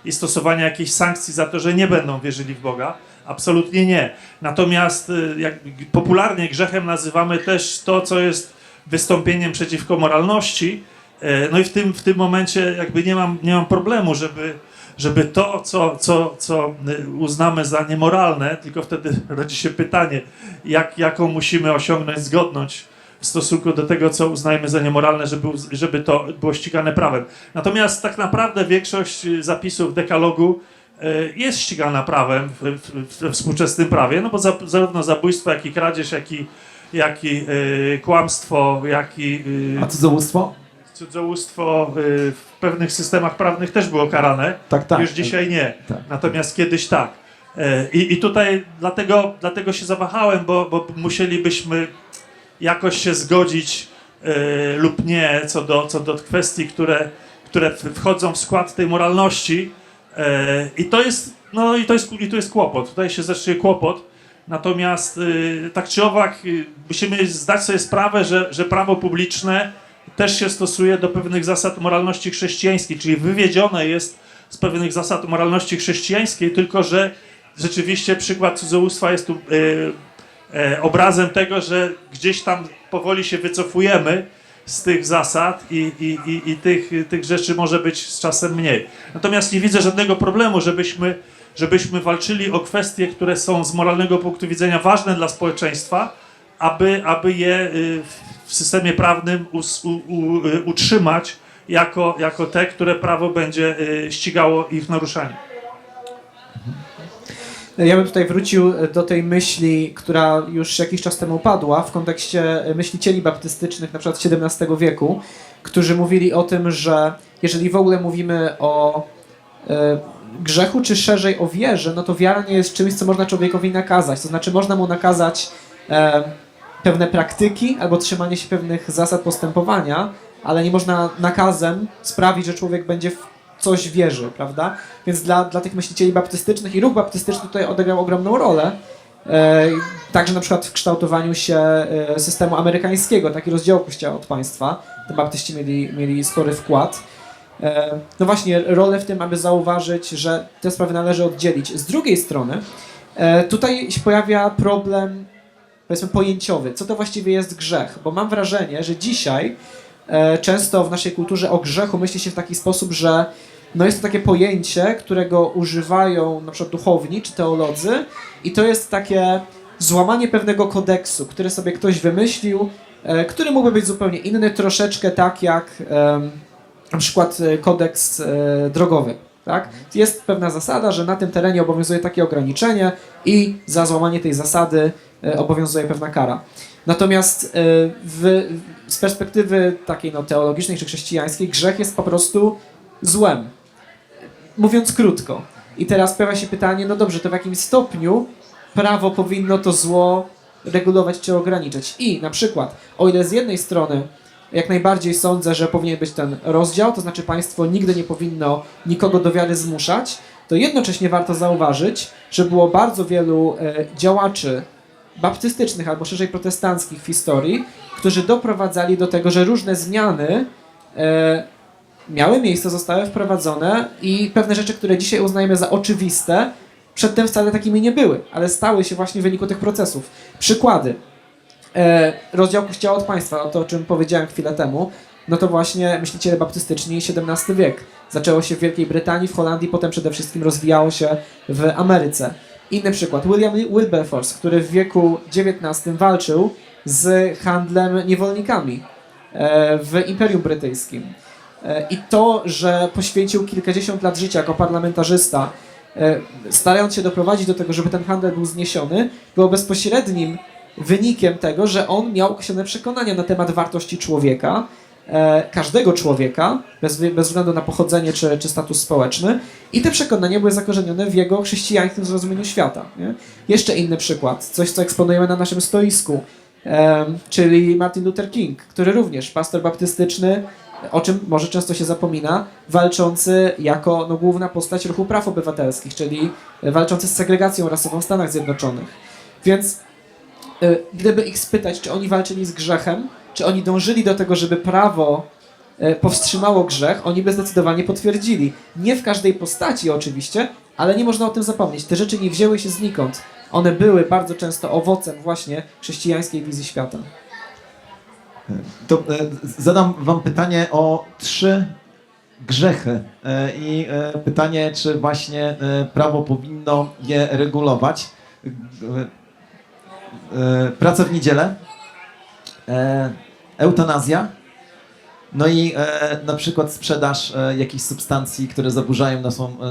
[SPEAKER 1] i stosowania jakichś sankcji za to, że nie będą wierzyli w Boga. Absolutnie nie. Natomiast popularnie grzechem nazywamy też to, co jest wystąpieniem przeciwko moralności. No i w tym momencie jakby nie mam problemu, żeby żeby to, co uznamy za niemoralne, tylko wtedy rodzi się pytanie, jaką musimy osiągnąć zgodność w stosunku do tego, co uznajemy za niemoralne, żeby to było ścigane prawem. Natomiast tak naprawdę większość zapisów dekalogu jest ścigana prawem we współczesnym prawie, no bo zarówno zabójstwo, jak i kradzież, jak i kłamstwo, jak i
[SPEAKER 2] A cudzołóstwo?
[SPEAKER 1] cudzołóstwo w pewnych systemach prawnych też było karane.
[SPEAKER 2] Tak.
[SPEAKER 1] Już dzisiaj nie.
[SPEAKER 2] Tak.
[SPEAKER 1] Natomiast kiedyś tak. I tutaj dlatego się zawahałem, bo musielibyśmy jakoś się zgodzić lub nie co do kwestii, które wchodzą w skład tej moralności. I to jest kłopot. Tutaj się zacznie kłopot. Natomiast tak czy owak musimy zdać sobie sprawę, że prawo publiczne też się stosuje do pewnych zasad moralności chrześcijańskiej, czyli wywiedzione jest z pewnych zasad moralności chrześcijańskiej, tylko że rzeczywiście przykład cudzołóstwa jest tu obrazem tego, że gdzieś tam powoli się wycofujemy z tych zasad i tych rzeczy może być z czasem mniej. Natomiast nie widzę żadnego problemu, żebyśmy walczyli o kwestie, które są z moralnego punktu widzenia ważne dla społeczeństwa, aby je w systemie prawnym utrzymać jako te, które prawo będzie ścigało ich naruszanie.
[SPEAKER 4] Ja bym tutaj wrócił do tej myśli, która już jakiś czas temu padła w kontekście myślicieli baptystycznych, na przykład z XVII wieku, którzy mówili o tym, że jeżeli w ogóle mówimy o grzechu, czy szerzej o wierze, no to wiara nie jest czymś, co można człowiekowi nakazać. To znaczy można mu nakazać pewne praktyki albo trzymanie się pewnych zasad postępowania, ale nie można nakazem sprawić, że człowiek będzie w coś wierzy, prawda? Więc dla tych myślicieli baptystycznych i ruch baptystyczny tutaj odegrał ogromną rolę. Także na przykład w kształtowaniu się systemu amerykańskiego, taki rozdział Kościoła od państwa. Te baptyści mieli spory wkład. No właśnie, rolę w tym, aby zauważyć, że te sprawy należy oddzielić. Z drugiej strony, tutaj się pojawia problem, powiedzmy, pojęciowy. Co to właściwie jest grzech? Bo mam wrażenie, że dzisiaj często w naszej kulturze o grzechu myśli się w taki sposób, że no jest to takie pojęcie, którego używają na przykład duchowni czy teolodzy i to jest takie złamanie pewnego kodeksu, który sobie ktoś wymyślił, który mógłby być zupełnie inny, troszeczkę tak jak na przykład kodeks drogowy. Tak? Jest pewna zasada, że na tym terenie obowiązuje takie ograniczenie i za złamanie tej zasady obowiązuje pewna kara. Natomiast z perspektywy takiej teologicznej czy chrześcijańskiej grzech jest po prostu złem. Mówiąc krótko. I teraz pojawia się pytanie, no dobrze, to w jakim stopniu prawo powinno to zło regulować czy ograniczać. I na przykład, o ile z jednej strony jak najbardziej sądzę, że powinien być ten rozdział, to znaczy państwo nigdy nie powinno nikogo do wiary zmuszać, to jednocześnie warto zauważyć, że było bardzo wielu działaczy baptystycznych albo szerzej protestanckich w historii, którzy doprowadzali do tego, że różne zmiany miały miejsce, zostały wprowadzone i pewne rzeczy, które dzisiaj uznajemy za oczywiste, przedtem wcale takimi nie były, ale stały się właśnie w wyniku tych procesów. Przykłady. Rozdział Kościoła od państwa, to o czym powiedziałem chwilę temu, no to właśnie myśliciele baptystyczni XVII wiek. Zaczęło się w Wielkiej Brytanii, w Holandii, potem przede wszystkim rozwijało się w Ameryce. Inny przykład, William Wilberforce, który w wieku XIX walczył z handlem niewolnikami w Imperium Brytyjskim. I to, że poświęcił kilkadziesiąt lat życia jako parlamentarzysta, starając się doprowadzić do tego, żeby ten handel był zniesiony, było bezpośrednim wynikiem tego, że on miał określone przekonania na temat wartości człowieka, każdego człowieka, bez względu na pochodzenie czy status społeczny, i te przekonania były zakorzenione w jego chrześcijańskim zrozumieniu świata. Nie? Jeszcze inny przykład, coś co eksponujemy na naszym stoisku, czyli Martin Luther King, który również pastor baptystyczny, o czym może często się zapomina, walczący jako główna postać ruchu praw obywatelskich, czyli walczący z segregacją rasową w Stanach Zjednoczonych. Więc gdyby ich spytać, czy oni walczyli z grzechem, czy oni dążyli do tego, żeby prawo powstrzymało grzech, oni by zdecydowanie potwierdzili. Nie w każdej postaci oczywiście, ale nie można o tym zapomnieć. Te rzeczy nie wzięły się znikąd. One były bardzo często owocem właśnie chrześcijańskiej wizji świata.
[SPEAKER 2] To zadam wam pytanie o 3 grzechy i pytanie, czy właśnie prawo powinno je regulować. Praca w niedzielę, eutanazja, no i na przykład sprzedaż jakichś substancji, które zaburzają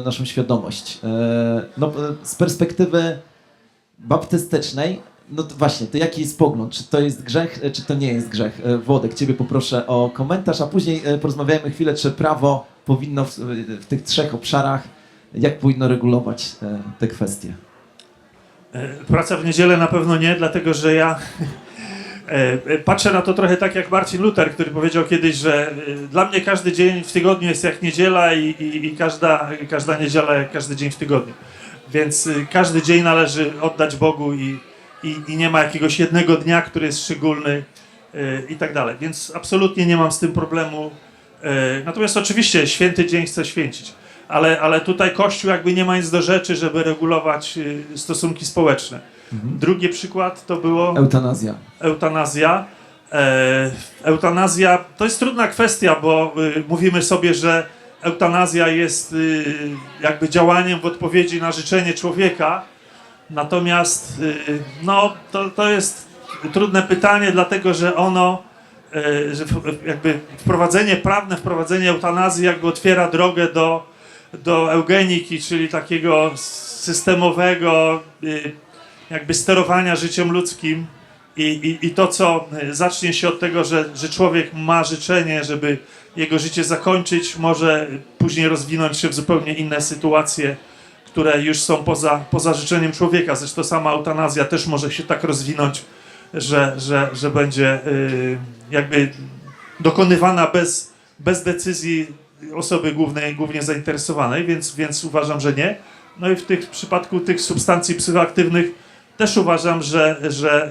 [SPEAKER 2] naszą świadomość. Z perspektywy baptystycznej, no to właśnie, to jaki jest pogląd? Czy to jest grzech, czy to nie jest grzech? Włodek, ciebie poproszę o komentarz, a później porozmawiajmy chwilę, czy prawo powinno w tych trzech obszarach, jak powinno regulować te kwestie.
[SPEAKER 1] Praca w niedzielę na pewno nie, dlatego że ja patrzę na to trochę tak jak Marcin Luther, który powiedział kiedyś, że dla mnie każdy dzień w tygodniu jest jak niedziela i każda niedziela jak każdy dzień w tygodniu. Więc każdy dzień należy oddać Bogu i nie ma jakiegoś jednego dnia, który jest szczególny i tak dalej. Więc absolutnie nie mam z tym problemu. Natomiast oczywiście święty dzień chcę święcić. Ale tutaj Kościół jakby nie ma nic do rzeczy, żeby regulować stosunki społeczne. Drugi przykład to było
[SPEAKER 2] Eutanazja.
[SPEAKER 1] eutanazja. Eutanazja to jest trudna kwestia, bo mówimy sobie, że eutanazja jest jakby działaniem w odpowiedzi na życzenie człowieka. Natomiast to jest trudne pytanie, dlatego że ono, że jakby wprowadzenie eutanazji jakby otwiera drogę do eugeniki, czyli takiego systemowego jakby sterowania życiem ludzkim i to, co zacznie się od tego, że człowiek ma życzenie, żeby jego życie zakończyć, może później rozwinąć się w zupełnie inne sytuacje, które już są poza życzeniem człowieka. Zresztą sama eutanazja też może się tak rozwinąć, że będzie jakby dokonywana bez decyzji osoby głównie zainteresowanej, więc uważam, że nie. No i w przypadku tych substancji psychoaktywnych też uważam, że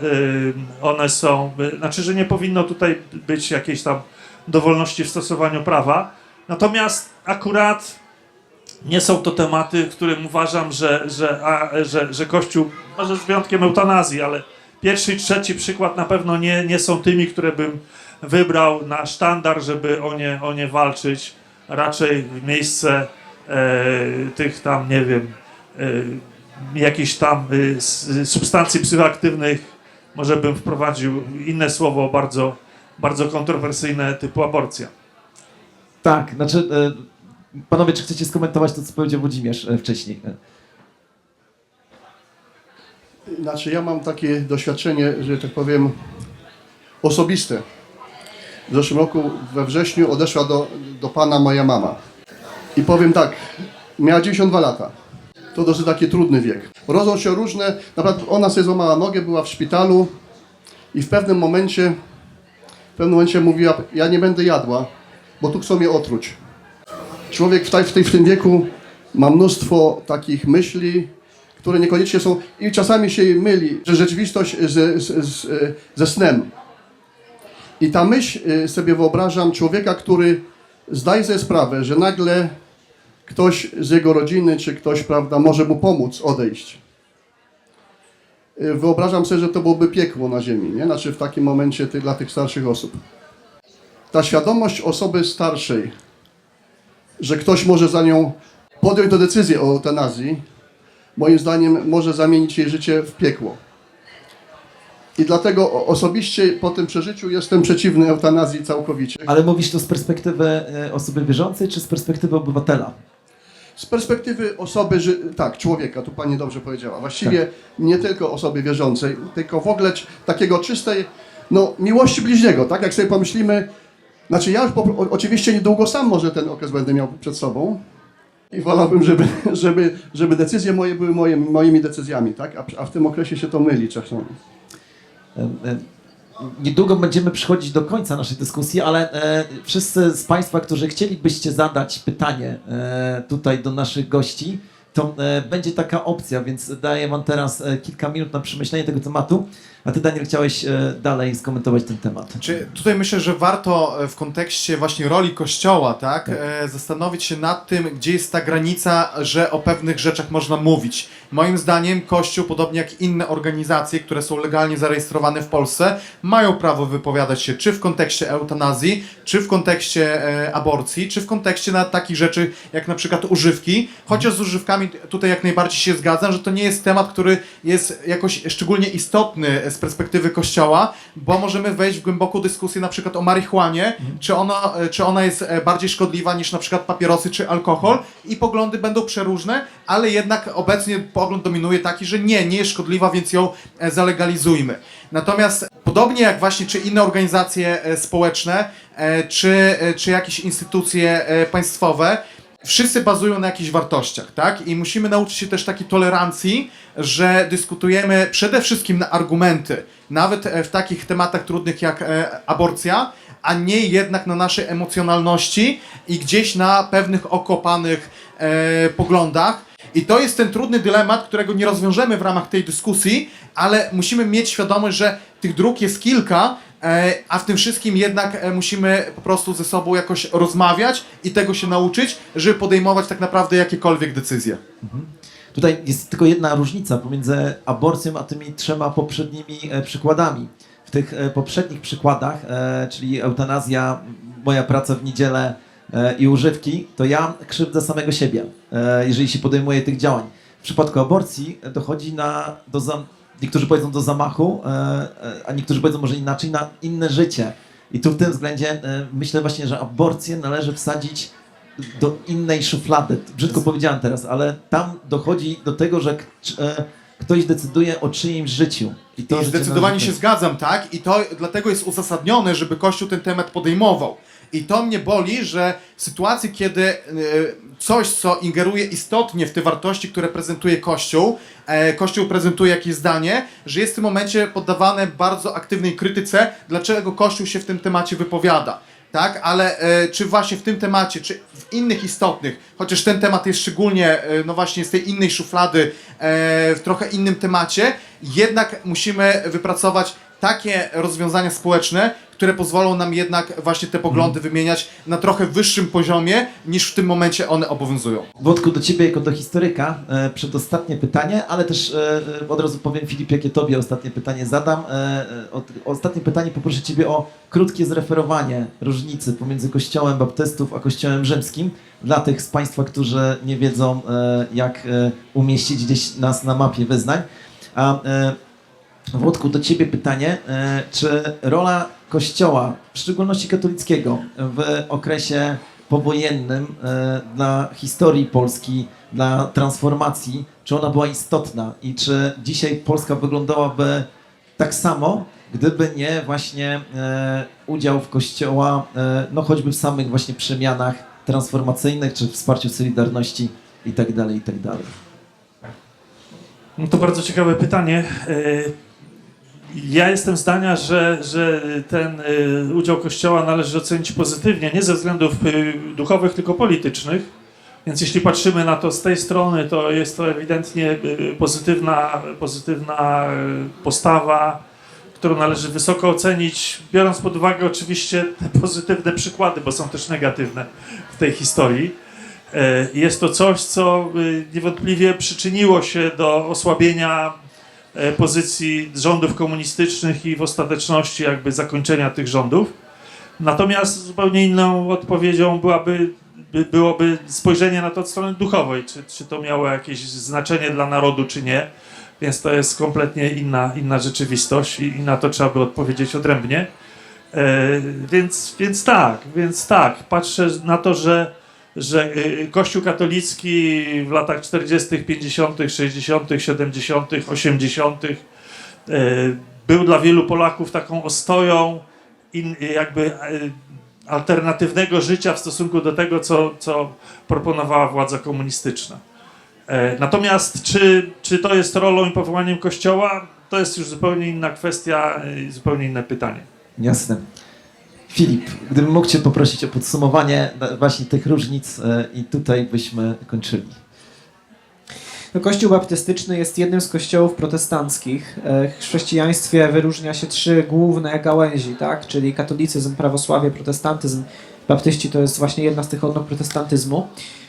[SPEAKER 1] one są, znaczy, że nie powinno tutaj być jakiejś tam dowolności w stosowaniu prawa. Natomiast akurat nie są to tematy, w którym uważam, że Kościół, może z wyjątkiem eutanazji, ale pierwszy i trzeci przykład na pewno nie są tymi, które bym wybrał na sztandar, żeby o nie walczyć. Raczej w miejsce tych tam, nie wiem, jakichś tam substancji psychoaktywnych, może bym wprowadził inne słowo bardzo, bardzo kontrowersyjne typu aborcja.
[SPEAKER 2] Tak, znaczy, panowie, czy chcecie skomentować to, co powiedział Włodzimierz wcześniej?
[SPEAKER 5] Znaczy ja mam takie doświadczenie, że tak powiem, osobiste. W zeszłym roku we wrześniu odeszła do Pana moja mama. I powiem tak, miała 92 lata. To dosyć taki trudny wiek. Rodzą się różne, naprawdę ona sobie złamała nogę, była w szpitalu i w pewnym momencie mówiła, ja nie będę jadła, bo tu chcą mnie otruć. Człowiek w tym wieku ma mnóstwo takich myśli, które niekoniecznie są, i czasami się myli, że rzeczywistość ze snem. I ta myśl, sobie wyobrażam, człowieka, który zdaje sobie sprawę, że nagle ktoś z jego rodziny, czy ktoś, prawda, może mu pomóc odejść. Wyobrażam sobie, że to byłoby piekło na ziemi, nie? Znaczy w takim momencie dla tych starszych osób. Ta świadomość osoby starszej, że ktoś może za nią podjąć decyzję o eutanazji, moim zdaniem może zamienić jej życie w piekło. I dlatego osobiście po tym przeżyciu jestem przeciwny eutanazji całkowicie.
[SPEAKER 2] Ale mówisz to z perspektywy osoby wierzącej, czy z perspektywy obywatela?
[SPEAKER 5] Z perspektywy osoby, tak, człowieka, tu pani dobrze powiedziała. Właściwie nie tylko osoby wierzącej, tylko w ogóle takiego czystej, miłości bliźniego, tak? Jak sobie pomyślimy, znaczy ja już oczywiście niedługo sam może ten okres będę miał przed sobą i wolałbym, żeby decyzje moje były moimi decyzjami, tak? A w tym okresie się to myli czasami.
[SPEAKER 2] Niedługo będziemy przychodzić do końca naszej dyskusji, ale wszyscy z Państwa, którzy chcielibyście zadać pytanie tutaj do naszych gości, to będzie taka opcja, więc daję wam teraz kilka minut na przemyślenie tego tematu. A ty, Daniel, chciałeś dalej skomentować ten temat.
[SPEAKER 3] Czy tutaj myślę, że warto w kontekście właśnie roli Kościoła, tak, zastanowić się nad tym, gdzie jest ta granica, że o pewnych rzeczach można mówić. Moim zdaniem Kościół, podobnie jak inne organizacje, które są legalnie zarejestrowane w Polsce, mają prawo wypowiadać się czy w kontekście eutanazji, czy w kontekście aborcji, czy w kontekście nawet takich rzeczy jak na przykład używki. Chociaż z używkami tutaj jak najbardziej się zgadzam, że to nie jest temat, który jest jakoś szczególnie istotny z perspektywy Kościoła, bo możemy wejść w głęboką dyskusję na przykład o marihuanie, czy ona jest bardziej szkodliwa niż na przykład papierosy czy alkohol i poglądy będą przeróżne, ale jednak obecnie pogląd dominuje taki, że nie jest szkodliwa, więc ją zalegalizujmy. Natomiast podobnie jak właśnie czy inne organizacje społeczne, czy jakieś instytucje państwowe, wszyscy bazują na jakichś wartościach, tak? I musimy nauczyć się też takiej tolerancji, że dyskutujemy przede wszystkim na argumenty, nawet w takich tematach trudnych jak aborcja, a nie jednak na naszej emocjonalności i gdzieś na pewnych okopanych poglądach. I to jest ten trudny dylemat, którego nie rozwiążemy w ramach tej dyskusji, ale musimy mieć świadomość, że tych dróg jest kilka, a w tym wszystkim jednak musimy po prostu ze sobą jakoś rozmawiać i tego się nauczyć, żeby podejmować tak naprawdę jakiekolwiek decyzje.
[SPEAKER 2] Tutaj jest tylko jedna różnica pomiędzy aborcją a tymi 3 poprzednimi przykładami. W tych poprzednich przykładach, czyli eutanazja, moja praca w niedzielę i używki, to ja krzywdzę samego siebie, jeżeli się podejmuje tych działań. W przypadku aborcji dochodzi niektórzy powiedzą do zamachu, a niektórzy powiedzą może inaczej, na inne życie. I tu w tym względzie myślę właśnie, że aborcję należy wsadzić do innej szuflady. Brzydko powiedziałem teraz, ale tam dochodzi do tego, że ktoś decyduje o czyimś życiu. I to
[SPEAKER 3] I zdecydowanie się zgadzam, tak? I to dlatego jest uzasadnione, żeby Kościół ten temat podejmował. I to mnie boli, że w sytuacji, kiedy coś, co ingeruje istotnie w te wartości, które prezentuje Kościół, Kościół prezentuje jakieś zdanie, że jest w tym momencie poddawane bardzo aktywnej krytyce, dlaczego Kościół się w tym temacie wypowiada. Tak, ale czy właśnie w tym temacie, czy w innych istotnych, chociaż ten temat jest szczególnie, no właśnie z tej innej szuflady, w trochę innym temacie, jednak musimy wypracować takie rozwiązania społeczne, które pozwolą nam jednak właśnie te poglądy wymieniać na trochę wyższym poziomie, niż w tym momencie one obowiązują.
[SPEAKER 2] Włodku, do ciebie jako do historyka przedostatnie pytanie, ale też od razu powiem, Filip, jakie tobie ostatnie pytanie zadam. Ostatnie pytanie poproszę ciebie o krótkie zreferowanie różnicy pomiędzy Kościołem Baptystów a Kościołem Rzymskim dla tych z Państwa, którzy nie wiedzą, jak umieścić gdzieś nas na mapie wyznań. A Włodku, do ciebie pytanie, czy rola Kościoła, w szczególności katolickiego, w okresie powojennym dla historii Polski, dla transformacji, czy ona była istotna i czy dzisiaj Polska wyglądałaby tak samo, gdyby nie właśnie udział w Kościoła, no choćby w samych właśnie przemianach transformacyjnych, czy wsparciu Solidarności i tak dalej, i tak dalej.
[SPEAKER 1] No to bardzo ciekawe pytanie. Ja jestem zdania, że ten udział Kościoła należy ocenić pozytywnie, nie ze względów duchowych, tylko politycznych. Więc jeśli patrzymy na to z tej strony, to jest to ewidentnie pozytywna postawa, którą należy wysoko ocenić, biorąc pod uwagę oczywiście te pozytywne przykłady, bo są też negatywne w tej historii. Jest to coś, co niewątpliwie przyczyniło się do osłabienia pozycji rządów komunistycznych i w ostateczności jakby zakończenia tych rządów. Natomiast zupełnie inną odpowiedzią byłoby spojrzenie na to od strony duchowej, czy to miało jakieś znaczenie dla narodu, czy nie. Więc to jest kompletnie inna rzeczywistość i na to trzeba by odpowiedzieć odrębnie. Więc tak, patrzę na to, że Kościół katolicki w latach 40., 50., 60., 70., 80. Był dla wielu Polaków taką ostoją jakby alternatywnego życia w stosunku do tego, co proponowała władza komunistyczna. Natomiast czy to jest rolą i powołaniem Kościoła, to jest już zupełnie inna kwestia i zupełnie inne pytanie.
[SPEAKER 2] Jasne. Filip, gdybym mógł Cię poprosić o podsumowanie właśnie tych różnic i tutaj byśmy kończyli.
[SPEAKER 4] No, Kościół baptystyczny jest jednym z kościołów protestanckich. W chrześcijaństwie wyróżnia się 3 główne gałęzi, tak? Czyli katolicyzm, prawosławie, protestantyzm. Baptyści to jest właśnie jedna z tych odnóg protestantyzmu.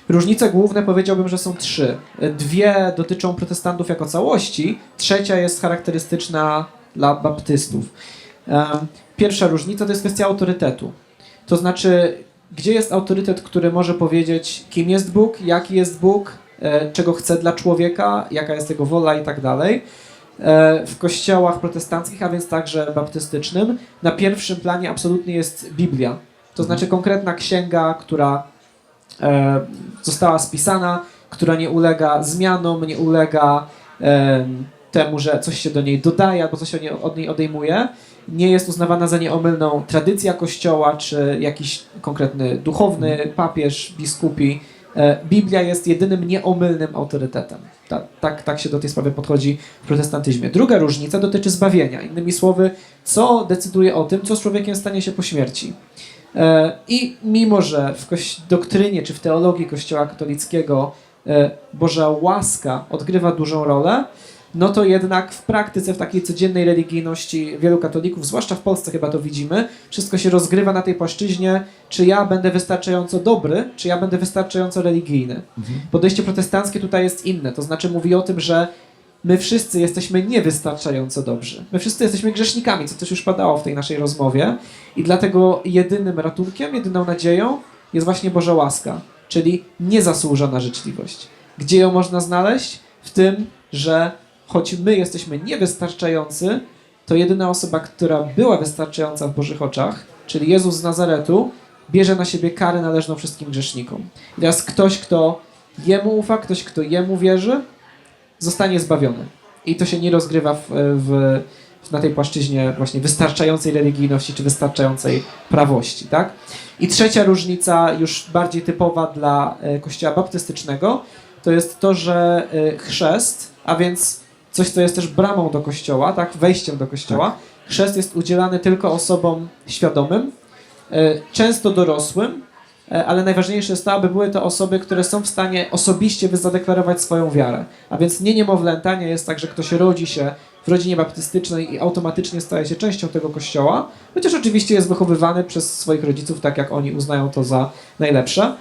[SPEAKER 4] Różnice główne powiedziałbym, że są 3. 2 dotyczą protestantów jako całości, 3 jest charakterystyczna dla baptystów. Pierwsza różnica to jest kwestia autorytetu. To znaczy, gdzie jest autorytet, który może powiedzieć, kim jest Bóg, jaki jest Bóg, czego chce dla człowieka, jaka jest jego wola i tak dalej. W kościołach protestanckich, a więc także baptystycznym, na pierwszym planie absolutnie jest Biblia. To znaczy konkretna księga, która została spisana, która nie ulega zmianom, nie ulega temu, że coś się do niej dodaje albo coś od niej odejmuje. Nie jest uznawana za nieomylną tradycja Kościoła, czy jakiś konkretny duchowny, papież, biskupi. Biblia jest jedynym nieomylnym autorytetem. Tak się do tej sprawy podchodzi w protestantyzmie. Druga różnica dotyczy zbawienia. Innymi słowy, co decyduje o tym, co z człowiekiem stanie się po śmierci. I mimo, że w doktrynie czy w teologii Kościoła katolickiego Boża łaska odgrywa dużą rolę, no to jednak w praktyce, w takiej codziennej religijności wielu katolików, zwłaszcza w Polsce chyba to widzimy, wszystko się rozgrywa na tej płaszczyźnie, czy ja będę wystarczająco dobry, czy ja będę wystarczająco religijny. Podejście protestanckie tutaj jest inne, to znaczy mówi o tym, że my wszyscy jesteśmy niewystarczająco dobrzy. My wszyscy jesteśmy grzesznikami, co też już padało w tej naszej rozmowie i dlatego jedynym ratunkiem, jedyną nadzieją jest właśnie Boża łaska, czyli niezasłużona życzliwość. Gdzie ją można znaleźć? W tym, że choć my jesteśmy niewystarczający, to jedyna osoba, która była wystarczająca w Bożych oczach, czyli Jezus z Nazaretu, bierze na siebie karę należną wszystkim grzesznikom. I teraz ktoś, kto Jemu ufa, ktoś, kto Jemu wierzy, zostanie zbawiony. I to się nie rozgrywa na tej płaszczyźnie właśnie wystarczającej religijności czy wystarczającej prawości, tak? I trzecia różnica, już bardziej typowa dla Kościoła baptystycznego, to jest to, że chrzest, a więc coś, co jest też bramą do Kościoła, tak, wejściem do Kościoła, chrzest jest udzielany tylko osobom świadomym, często dorosłym, ale najważniejsze jest to, aby były to osoby, które są w stanie osobiście zadeklarować swoją wiarę. A więc nie niemowlęta, nie jest tak, że ktoś rodzi się w rodzinie baptystycznej i automatycznie staje się częścią tego kościoła, chociaż oczywiście jest wychowywany przez swoich rodziców tak, jak oni uznają to za najlepsze.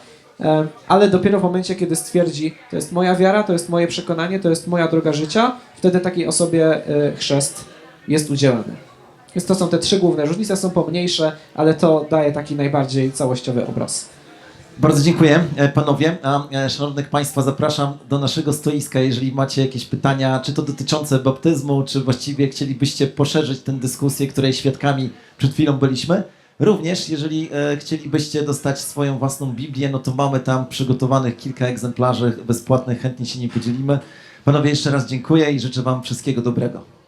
[SPEAKER 4] Ale dopiero w momencie, kiedy stwierdzi, to jest moja wiara, to jest moje przekonanie, to jest moja droga życia, wtedy takiej osobie chrzest jest udzielany. Więc to są te 3 główne różnice, są pomniejsze, ale to daje taki najbardziej całościowy obraz.
[SPEAKER 2] Bardzo dziękuję panowie, a szanownych państwa zapraszam do naszego stoiska, jeżeli macie jakieś pytania, czy to dotyczące baptyzmu, czy właściwie chcielibyście poszerzyć tę dyskusję, której świadkami przed chwilą byliśmy. Również, jeżeli chcielibyście dostać swoją własną Biblię, no to mamy tam przygotowanych kilka egzemplarzy bezpłatnych, chętnie się nie podzielimy. Panowie, jeszcze raz dziękuję i życzę wam wszystkiego dobrego.